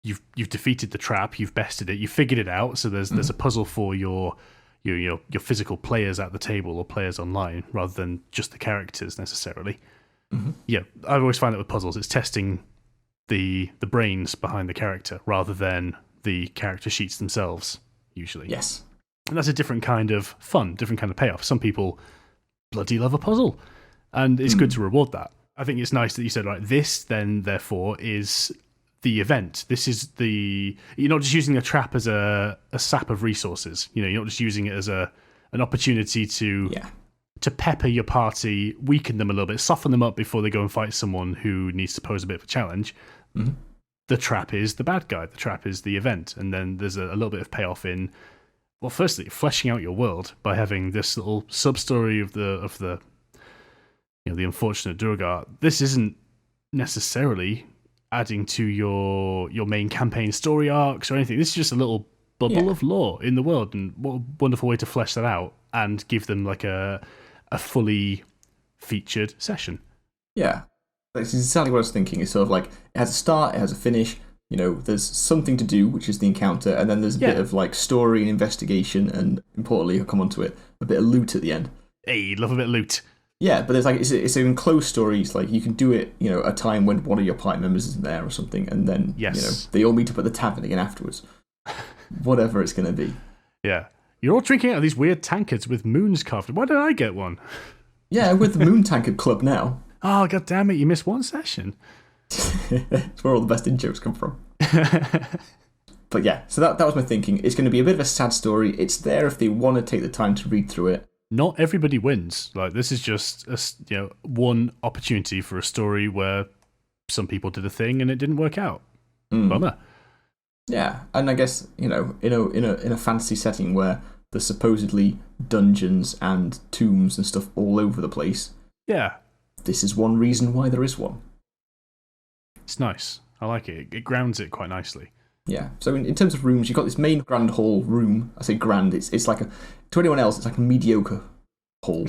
B: you've defeated the trap, you've bested it, you've figured it out. So there's a puzzle for your physical players at the table or players online rather than just the characters necessarily. Mm-hmm. Yeah, I've always found that with puzzles, it's testing the brains behind the character rather than the character sheets themselves, usually.
A: Yes.
B: And that's a different kind of fun, different kind of payoff. Some people bloody love a puzzle, and it's good to reward that. I think it's nice that you said, right, this then, therefore, is the event. This is you're not just using a trap as a sap of resources. You're not just using it as an opportunity to pepper your party, weaken them a little bit, soften them up before they go and fight someone who needs to pose a bit of a challenge. Mm-hmm. The trap is the bad guy. The trap is the event. And then there's a little bit of payoff in, well, firstly, fleshing out your world by having this little sub-story of the the unfortunate Durgar. This isn't necessarily adding to your main campaign story arcs or anything. This is just a little bubble of lore in the world, and what a wonderful way to flesh that out and give them like a fully featured session.
A: Yeah, that's exactly what I was thinking. It's sort of like it has a start, it has a finish. There's something to do, which is the encounter, and then there's a bit of like story and investigation, and importantly, I'll come on to it, a bit of loot at the end.
B: Hey, love a bit of loot.
A: Yeah, but there's like it's an enclosed story. It's like you can do it, a time when one of your party members isn't there or something, and then they all meet up at the tavern again afterwards. Whatever it's going to be.
B: Yeah, you're all drinking out of these weird tankards with moons carved. Why didn't I get one?
A: Yeah, with the Moon Tankard Club now.
B: Oh, god damn it! You missed one session.
A: It's where all the best in jokes come from. But yeah, so that was my thinking. It's going to be a bit of a sad story. It's there if they want to take the time to read through it.
B: Not everybody wins. Like, this is just one opportunity for a story where some people did a thing and it didn't work out. Bummer.
A: Yeah, and I guess in a fantasy setting where there's supposedly dungeons and tombs and stuff all over the place.
B: Yeah,
A: this is one reason why there is one.
B: It's nice. I like it. It grounds it quite nicely.
A: Yeah. So in terms of rooms, you've got this main grand hall room. I say grand. It's like to anyone else, it's like a mediocre hall.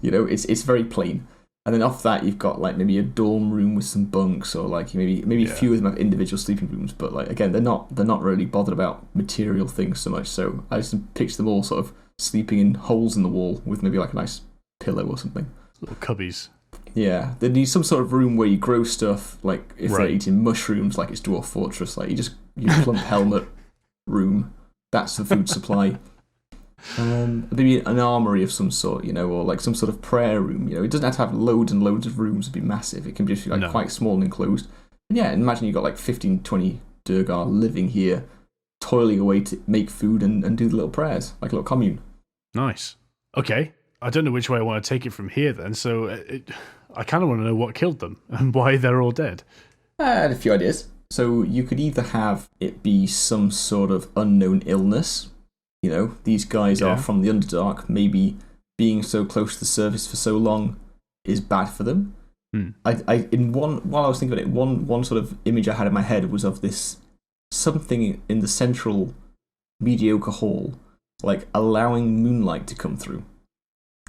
A: It's very plain. And then off that, you've got like maybe a dorm room with some bunks, or like maybe a few of them have individual sleeping rooms. But like again, they're not really bothered about material things so much. So I just picture them all sort of sleeping in holes in the wall with maybe like a nice pillow or something.
B: Little cubbies.
A: Yeah, they need some sort of room where you grow stuff. Like if they're eating mushrooms, like it's Dwarf Fortress. Like you plump helmet room. That's the food supply. Maybe an armory of some sort, or like some sort of prayer room. It doesn't have to have loads and loads of rooms to be massive. It can just be like quite small and enclosed. And yeah, imagine you've got like 15, 20 Durgar living here, toiling away to make food and do the little prayers, like a little commune.
B: Nice. Okay. I don't know which way I want to take it from here then, so I kind of want to know what killed them and why they're all dead.
A: I had a few ideas. So you could either have it be some sort of unknown illness. These guys are from the Underdark. Maybe being so close to the surface for so long is bad for them. While I was thinking about it, one sort of image I had in my head was of this something in the central mediocre hall, like allowing moonlight to come through.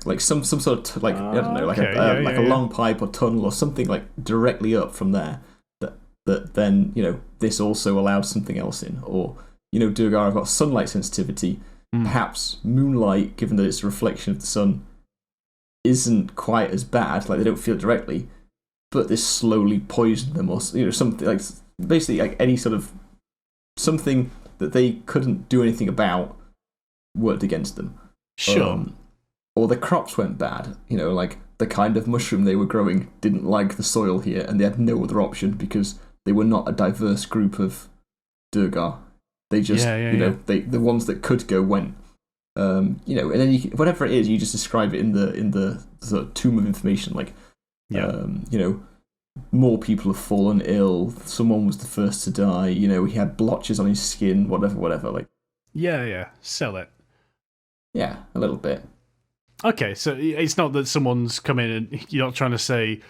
A: Like some sort of I don't know, like a long pipe or tunnel or something like directly up from there. That then this also allowed something else in, or Durgar have got sunlight sensitivity. Perhaps moonlight, given that it's a reflection of the sun, isn't quite as bad. Like they don't feel it directly, but this slowly poisoned them, or something like basically like any sort of something that they couldn't do anything about worked against them.
B: Sure.
A: Or the crops went bad. Like the kind of mushroom they were growing didn't like the soil here, and they had no other option because they were not a diverse group of Durgar. They just, the ones that could go went. And then whatever it is, you just describe it in the sort of tomb of information, like, more people have fallen ill. Someone was the first to die. He had blotches on his skin. Whatever. Like,
B: yeah, sell it.
A: Yeah, a little bit.
B: Okay, so it's not that someone's come in and you're not trying to say,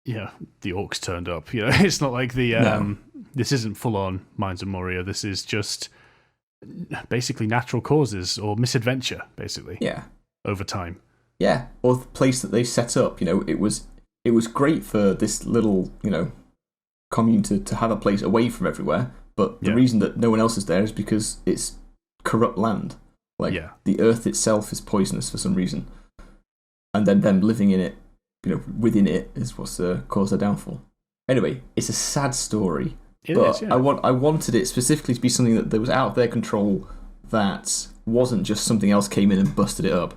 B: the orcs turned up. It's not like this isn't full on Mines of Moria. This is just basically natural causes or misadventure, basically.
A: Yeah.
B: Over time.
A: Yeah, or the place that they set up. It was great for this little commune to have a place away from everywhere. But the reason that no one else is there is because it's corrupt land. Like, the earth itself is poisonous for some reason. And then them living in it, within it, is what's caused their downfall. Anyway, it's a sad story.
B: It is, yeah.
A: I wanted it specifically to be something that was out of their control, that wasn't just something else came in and busted it up.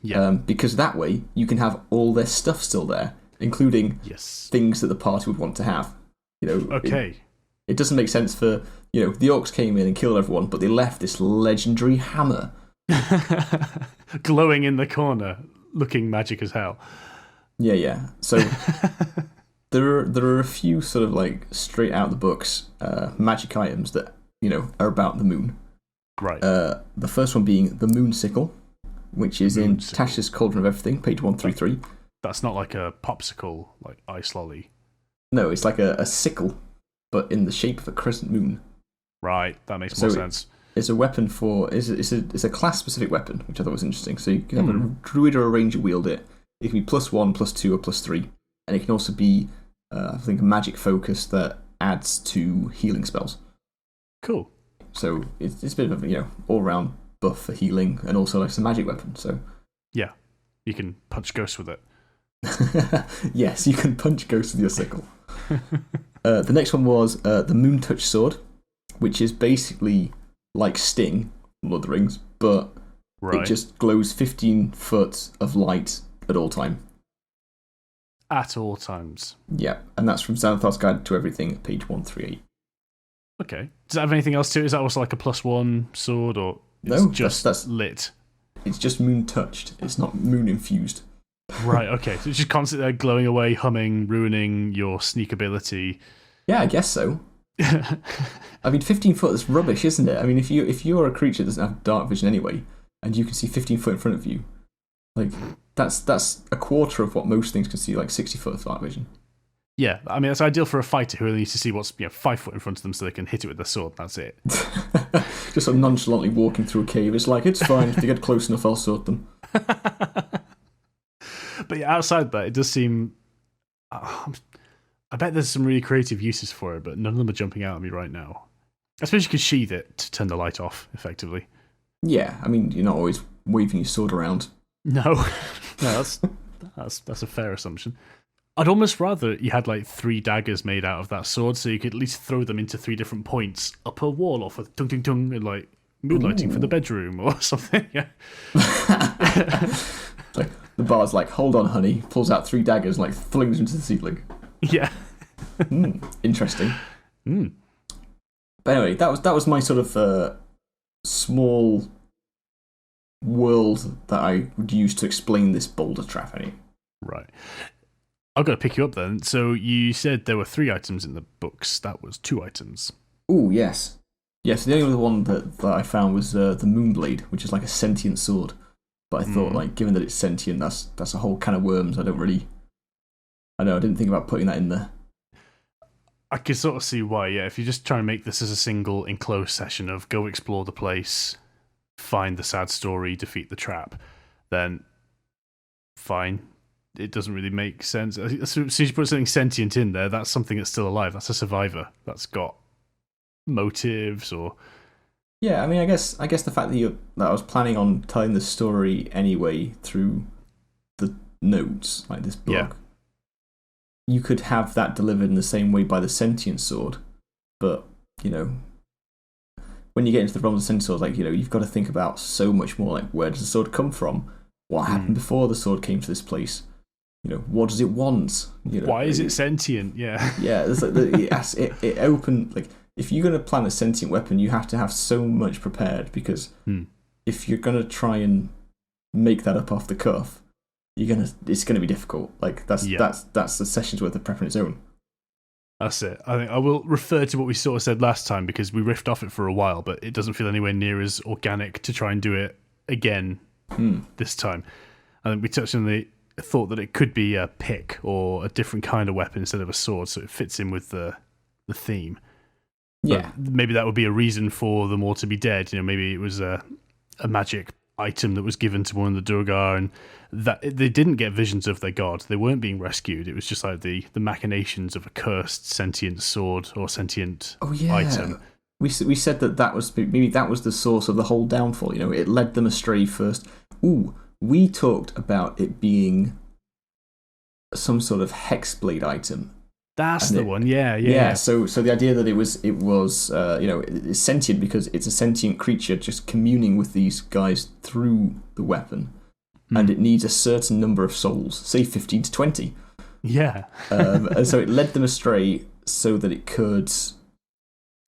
B: Yeah.
A: Because that way, you can have all their stuff still there, including things that the party would want to have.
B: Okay.
A: It doesn't make sense for, the orcs came in and killed everyone, but they left this legendary hammer.
B: Glowing in the corner, looking magic as hell.
A: Yeah. So there are a few sort of like straight out of the books magic items that, are about the moon.
B: Right.
A: The first one being the moon sickle, which is in Tasha's Cauldron of Everything, page 133.
B: That's not like a popsicle, like ice lolly.
A: No, it's like a sickle, but in the shape of a crescent moon.
B: Right, that makes more sense.
A: It's a weapon it's a class-specific weapon, which I thought was interesting. So you can have a druid or a ranger wield it. It can be +1, +2, or +3. And it can also be, I think, a magic focus that adds to healing spells.
B: Cool.
A: So it's a bit of a, all-round buff for healing, and also like, it's a magic weapon. So
B: yeah, you can punch ghosts with it.
A: Yes, you can punch ghosts with your sickle. The next one was the Moon Touch Sword, which is basically like Sting from Lord of the Rings, but it just glows 15 foot of light at all time.
B: At all times.
A: Yeah, and that's from Xanathar's Guide to Everything, page 138.
B: Okay. Does it have anything else to it? Is that also like a +1 sword, or it's that's lit?
A: It's just moon touched. It's not moon infused.
B: Right, okay. So it's just constantly glowing away, humming, ruining your sneak ability.
A: Yeah, I guess so. I mean, 15 foot is rubbish, isn't it? I mean, if you're a creature that doesn't have dark vision anyway, and you can see 15 foot in front of you, like, that's a quarter of what most things can see, like 60 foot of dark vision.
B: Yeah, I mean, that's ideal for a fighter who only needs to see what's 5 foot in front of them so they can hit it with their sword. That's it.
A: Just sort of nonchalantly walking through a cave. It's like, it's fine. If they get close enough, I'll sort them.
B: But yeah, outside that, it does seem... I bet there's some really creative uses for it, but none of them are jumping out at me right now. I suppose you could sheath it to turn the light off, effectively.
A: Yeah, I mean, you're not always waving your sword around.
B: No, that's a fair assumption. I'd almost rather you had like 3 daggers made out of that sword, so you could at least throw them into 3 different points up a wall, or for tung tung tung, and like moonlighting for the bedroom or something. Yeah.
A: Like the bard's like, hold on, honey, pulls out 3 daggers and like flings them into the ceiling.
B: Yeah.
A: Interesting. But anyway, that was my sort of small world that I would use to explain this Boulder Trap. Anyway.
B: Right. I've got to pick you up then. So you said there were 3 items in the books. That was 2 items.
A: Oh, yes. Yes, the only other one that I found was the Moonblade, which is like a sentient sword. But I thought, like, given that it's sentient, that's a whole can of worms. I didn't think about putting that in there.
B: I can sort of see why, yeah. If you just try and make this as a single enclosed session of go explore the place, find the sad story, defeat the trap, then fine. It doesn't really make sense. As soon as you put something sentient in there, that's something that's still alive. That's a survivor. That's got motives or...
A: Yeah, I mean, I guess the fact that I was planning on telling the story anyway through the notes, like this book, you could have that delivered in the same way by the sentient sword. But, when you get into the realm of the sentient sword, like, you've got to think about so much more, like, where does the sword come from? What happened before the sword came to this place? What does it want?
B: Why is it sentient? Yeah.
A: Yeah, it's like it opened, like, if you're going to plan a sentient weapon, you have to have so much prepared because if you're gonna try and make that up off the cuff, it's gonna be difficult. Like that's the session's worth of prep on its own.
B: That's it. I think I will refer to what we sort of said last time because we riffed off it for a while, but it doesn't feel anywhere near as organic to try and do it again this time. I think we touched on the thought that it could be a pick or a different kind of weapon instead of a sword, so it fits in with the theme.
A: Yeah,
B: but maybe that would be a reason for them all to be dead. Maybe it was a magic item that was given to one of the Durgar, and that they didn't get visions of their god. They weren't being rescued. It was just like the machinations of a cursed sentient sword or sentient item.
A: We said that was maybe that was the source of the whole downfall. It led them astray first. We talked about it being some sort of hexblade item.
B: That's the one, yeah.
A: Yeah, so the idea that it was it's sentient because it's a sentient creature just communing with these guys through the weapon, and it needs a certain number of souls, say 15 to 20.
B: Yeah.
A: And so it led them astray so that it could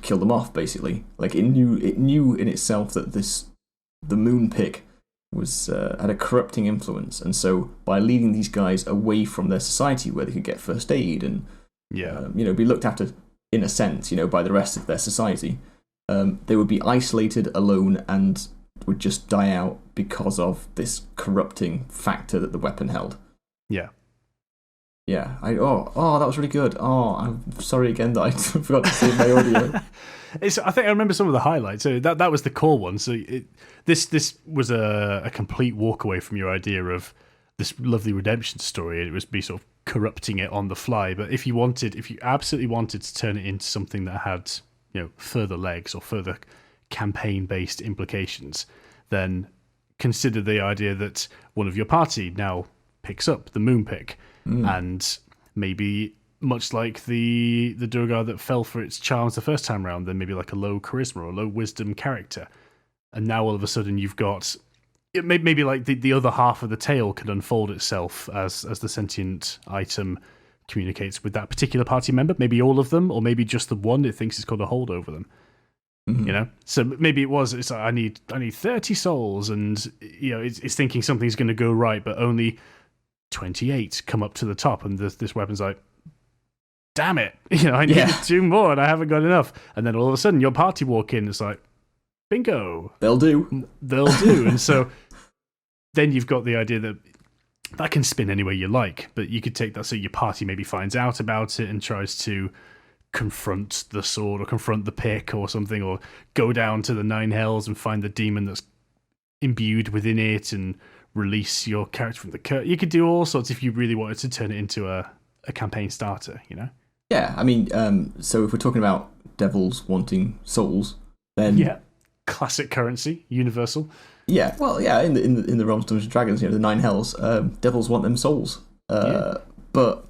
A: kill them off, basically. Like it knew in itself that the moon pick was had a corrupting influence, and so by leading these guys away from their society where they could get first aid and be looked after in a sense, by the rest of their society, they would be isolated, alone, and would just die out because of this corrupting factor that the weapon held.
B: Yeah.
A: Yeah. That was really good. I'm sorry again that I forgot to save my audio.
B: I think I remember some of the highlights. So that was the core one. So this was a complete walk away from your idea of this lovely redemption story. It was be sort of corrupting it on the fly. But if you absolutely wanted to turn it into something that had further legs or further campaign-based implications, then consider the idea that one of your party now picks up the moon pick, and maybe much like the Durgar that fell for its charms the first time round, then maybe like a low charisma or low wisdom character, and now all of a sudden you've got maybe like the other half of the tale can unfold itself as the sentient item communicates with that particular party member. Maybe all of them, or maybe just the one it thinks it's got a hold over them. So maybe it's like, I need 30 souls, and it's thinking something's going to go right, but only 28 come up to the top, and this weapon's like, damn it, I needed 2 more and I haven't got enough. And then all of a sudden your party walk in, it's like, bingo,
A: they'll do.
B: And so then you've got the idea that can spin any way you like, but you could take that so your party maybe finds out about it and tries to confront the sword or confront the pick or something, or go down to the 9 hells and find the demon that's imbued within it and release your character from the curse. You could do all sorts if you really wanted to turn it into a campaign starter,
A: Yeah, I mean, so if we're talking about devils wanting souls, then
B: classic currency, universal.
A: Yeah, well, yeah, in the realms of Dungeons and Dragons, the 9 hells, devils want them souls. But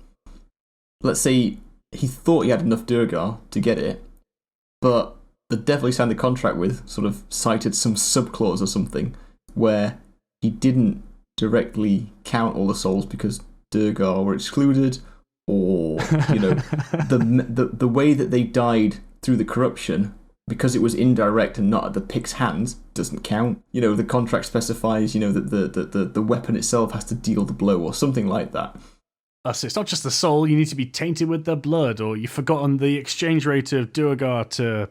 A: let's say he thought he had enough Durgar to get it, but the devil he signed the contract with sort of cited some subclause or something where he didn't directly count all the souls because Durgar were excluded, or the way that they died through the corruption, because it was indirect and not at the pick's hands, doesn't count. The contract specifies that the weapon itself has to deal the blow or something like that.
B: So it's not just the soul, you need to be tainted with the blood, or you've forgotten the exchange rate of Durgar to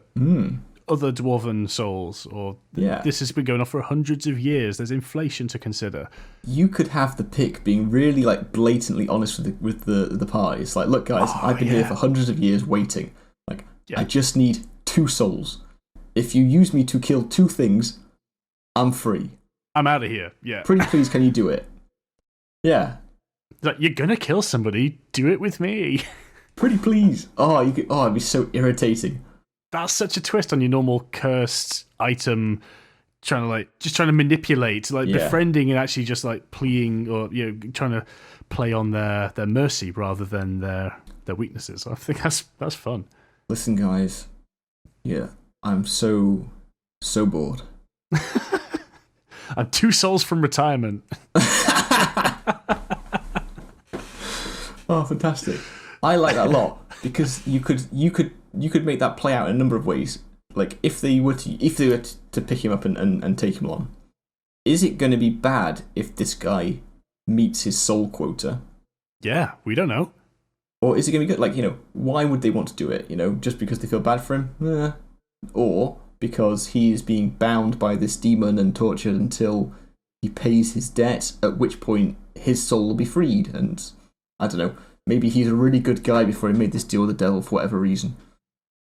B: other dwarven souls, or this has been going on for hundreds of years. There's inflation to consider.
A: You could have the pick being really like blatantly honest with the party. It's like, look guys, I've been here for hundreds of years waiting. Like, I just need 2 souls. If you use me to kill 2 things, I'm free.
B: I'm out of here. Yeah.
A: Pretty please, can you do it? Yeah.
B: Like, you're gonna kill somebody, do it with me.
A: Pretty please. It'd be so irritating.
B: That's such a twist on your normal cursed item, trying to manipulate, befriending and actually just like pleading, or trying to play on their mercy rather than their weaknesses. I think that's fun.
A: Listen, guys. Yeah, I'm so bored.
B: I'm 2 souls from retirement.
A: Oh, fantastic! I like that a lot because you could make that play out in a number of ways. Like if they were to pick him up and take him on, is it going to be bad if this guy meets his soul quota?
B: Yeah, we don't know.
A: Or is it going to be good? Like, why would they want to do it? Just because they feel bad for him? Or because he is being bound by this demon and tortured until he pays his debt, at which point his soul will be freed. And, I don't know, maybe he's a really good guy before he made this deal with the devil for whatever reason.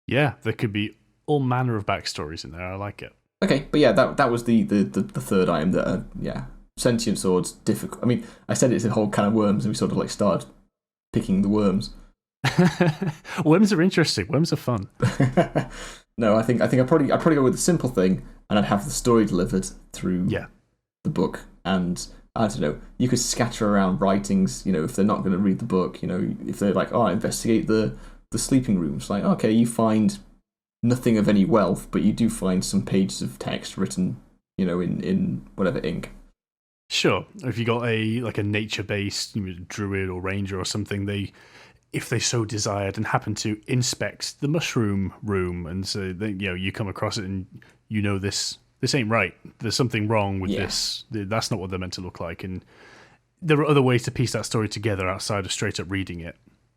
B: Yeah, there could be all manner of backstories in there. I like it.
A: Okay, but yeah, that was the third item that, sentient swords, difficult. I mean, I said it's a whole can of worms, and we sort of started picking the worms.
B: Worms are interesting. Worms are fun.
A: No, I think I'd probably go with the simple thing, and I'd have the story delivered through the book. And I don't know, you could scatter around writings. If they're not going to read the book, if they're like, investigate the sleeping rooms. Like, okay, you find nothing of any wealth, but you do find some pages of text written, in whatever ink. Sure.
B: If you got a nature-based druid or ranger or something, if they so desired and happen to inspect the mushroom room, and so you come across it and this ain't right. There's something wrong with this. That's not what they're meant to look like. And there are other ways to piece that story together outside of straight up reading it.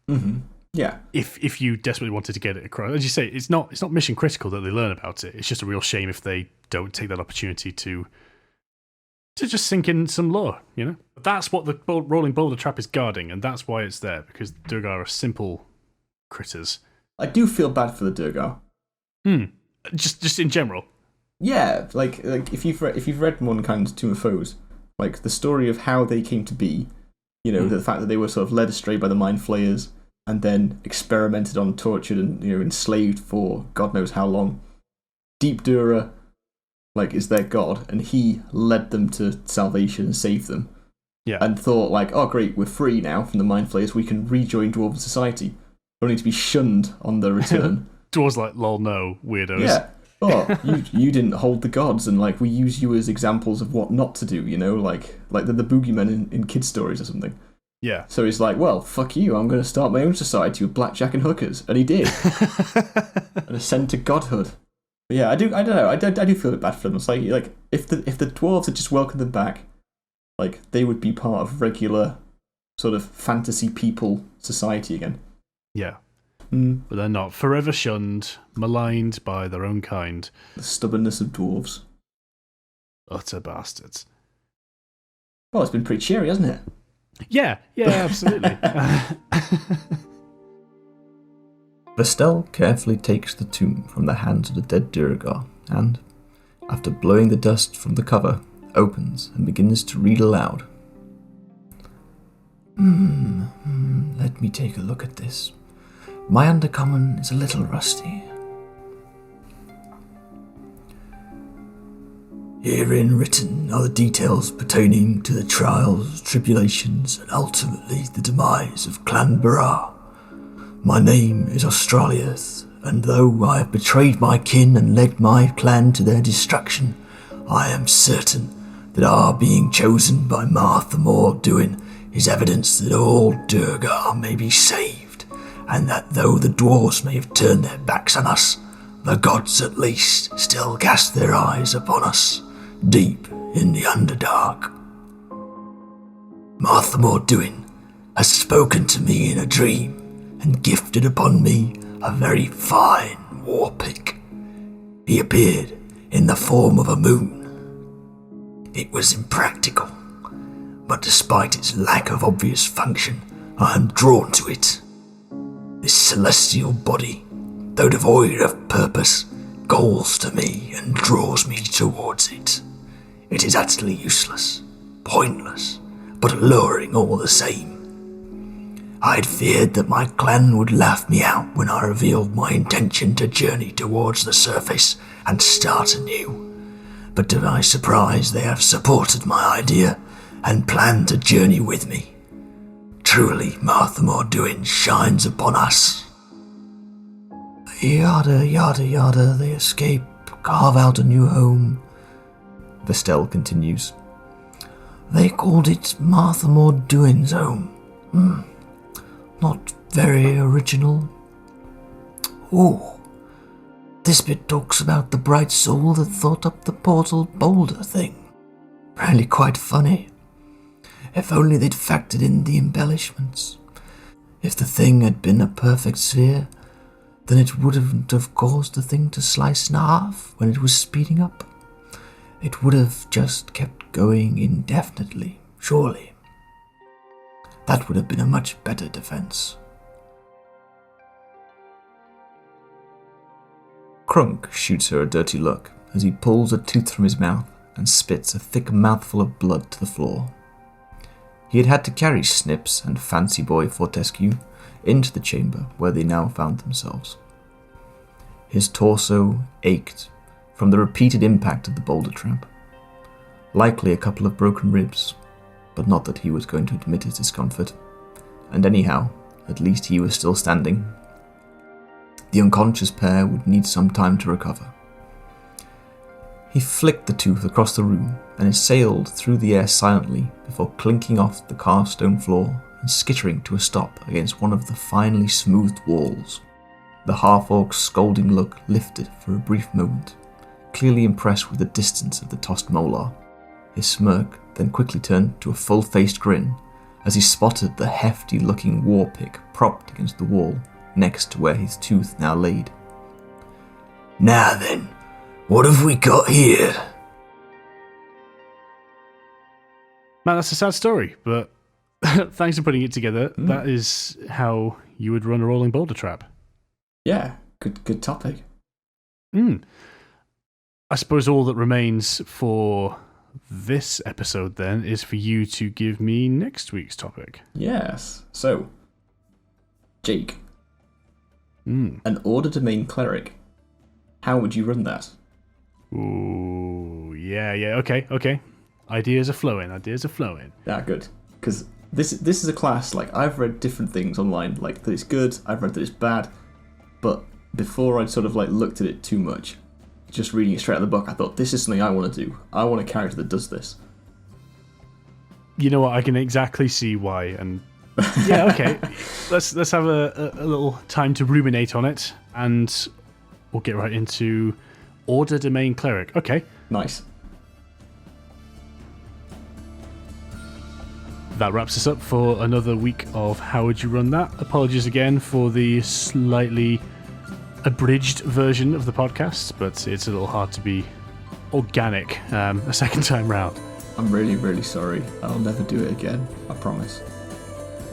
A: Mm-hmm. Yeah.
B: If you desperately wanted to get it across, as you say, it's not mission critical that they learn about it. It's just a real shame if they don't take that opportunity to just sink in some lore, That's what the rolling boulder trap is guarding, and that's why it's there, because the Durgar are simple critters.
A: I do feel bad for the Durgar.
B: Just in general.
A: Yeah, like if you've read Mordenkind's Tomb of Foes, like the story of how they came to be, the fact that they were sort of led astray by the Mind Flayers and then experimented on, tortured, and enslaved for God knows how long. Deep Dura is their god, and he led them to salvation and saved them.
B: Yeah.
A: And thought, oh great, we're free now from the Mind Flayers, we can rejoin Dwarven society, only to be shunned on their return.
B: Dwarves lol no, weirdos.
A: Yeah. Oh, you didn't hold the gods, and we use you as examples of what not to do, like the boogeymen in kids' stories or something.
B: Yeah.
A: So he's like, well, fuck you, I'm going to start my own society with blackjack and hookers. And he did. And ascend to godhood. But yeah, I don't know. I do feel a bit bad for them. It's like if the dwarves had just welcomed them back, they would be part of regular sort of fantasy people society again.
B: Yeah. But they're not. Forever shunned, maligned by their own kind.
A: The stubbornness of dwarves.
B: Utter bastards.
A: Well, it's been pretty cheery, hasn't it?
B: Yeah, absolutely.
C: Vestel carefully takes the tomb from the hands of the dead Duragar and, after blowing the dust from the cover, opens and begins to read aloud. Let me take a look at this. My undercommon is a little rusty. Herein written are the details pertaining to the trials, tribulations, and ultimately the demise of Clan Barra. My name is Australiath, and though I have betrayed my kin and led my clan to their destruction, I am certain that our being chosen by Martha Morduin is evidence that all Durgar may be saved, and that though the dwarves may have turned their backs on us, the gods at least still cast their eyes upon us, deep in the Underdark. Martha Morduin has spoken to me in a dream and gifted upon me a very fine war pick. He appeared in the form of a moon. It was impractical, but despite its lack of obvious function, I am drawn to it. This celestial body, though devoid of purpose, calls to me and draws me towards it. It is utterly useless, pointless, but alluring all the same. I had feared that my clan would laugh me out when I revealed my intention to journey towards the surface and start anew. But to my surprise, they have supported my idea and plan to journey with me. Truly, Martha Morduin shines upon us. Yada, yada, yada, they escape, carve out a new home. Vestel continues. They called it Martha Morduin's home. Not very original. Oh, this bit talks about the bright soul that thought up the portal boulder thing. Really quite funny. If only they'd factored in the embellishments. If the thing had been a perfect sphere, then it wouldn't have caused the thing to slice in half when it was speeding up. It would have just kept going indefinitely, surely. That would have been a much better defense.
A: Crunk shoots her a dirty look as he pulls a tooth from his mouth and spits a thick mouthful of blood to the floor. He had to carry Snips and Fancy Boy Fortescue into the chamber where they now found themselves. His torso ached from the repeated impact of the Boulder Trap. Likely a couple of broken ribs, but not that he was going to admit his discomfort. And anyhow, at least he was still standing. The unconscious pair would need some time to recover. He flicked the tooth across the room and it sailed through the air silently before clinking off the carved stone floor and skittering to a stop against one of the finely smoothed walls. The half-orc's scolding look lifted for a brief moment, clearly impressed with the distance of the tossed molar. His smirk then quickly turned to a full-faced grin as he spotted the hefty-looking war pick propped against the wall next to where his tooth now laid.
C: Now then, what have we got here?
B: Man, that's a sad story, but thanks for putting it together. That is how you would run a rolling boulder trap.
A: Yeah, good topic.
B: I suppose all that remains for this episode then is for you to give me next week's topic.
A: Yes. So, Jake, an order domain cleric. How would you run that?
B: Ooh, yeah, okay. Ideas are flowing.
A: Yeah, good. Because this is a class, like, I've read different things online, like, that it's good, I've read that it's bad, but before I'd sort of, like, looked at it too much, just reading it straight out of the book, I thought, this is something I want to do. I want a character that does this.
B: You know what, I can exactly see why, and yeah, okay. Let's have a little time to ruminate on it, and we'll get right into Order Domain Cleric. Okay.
A: Nice.
B: That wraps us up for another week of How Would You Run That? Apologies again for the slightly abridged version of the podcast, but it's a little hard to be organic a second time round.
A: I'm really, really sorry. I'll never do it again. I promise.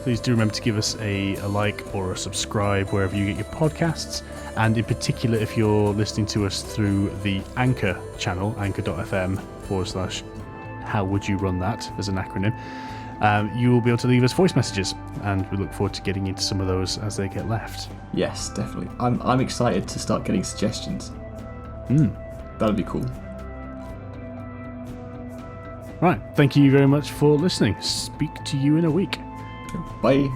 B: Please do remember to give us a like or a subscribe wherever you get your podcasts, and in particular if you're listening to us through the Anchor channel, anchor.fm/How Would You Run That as an acronym. You will be able to leave us voice messages, and we look forward to getting into some of those as they get left.
A: Yes, definitely. I'm excited to start getting suggestions. That'll be cool.
B: Right, thank you very much for listening. Speak to you in a week.
A: Bye.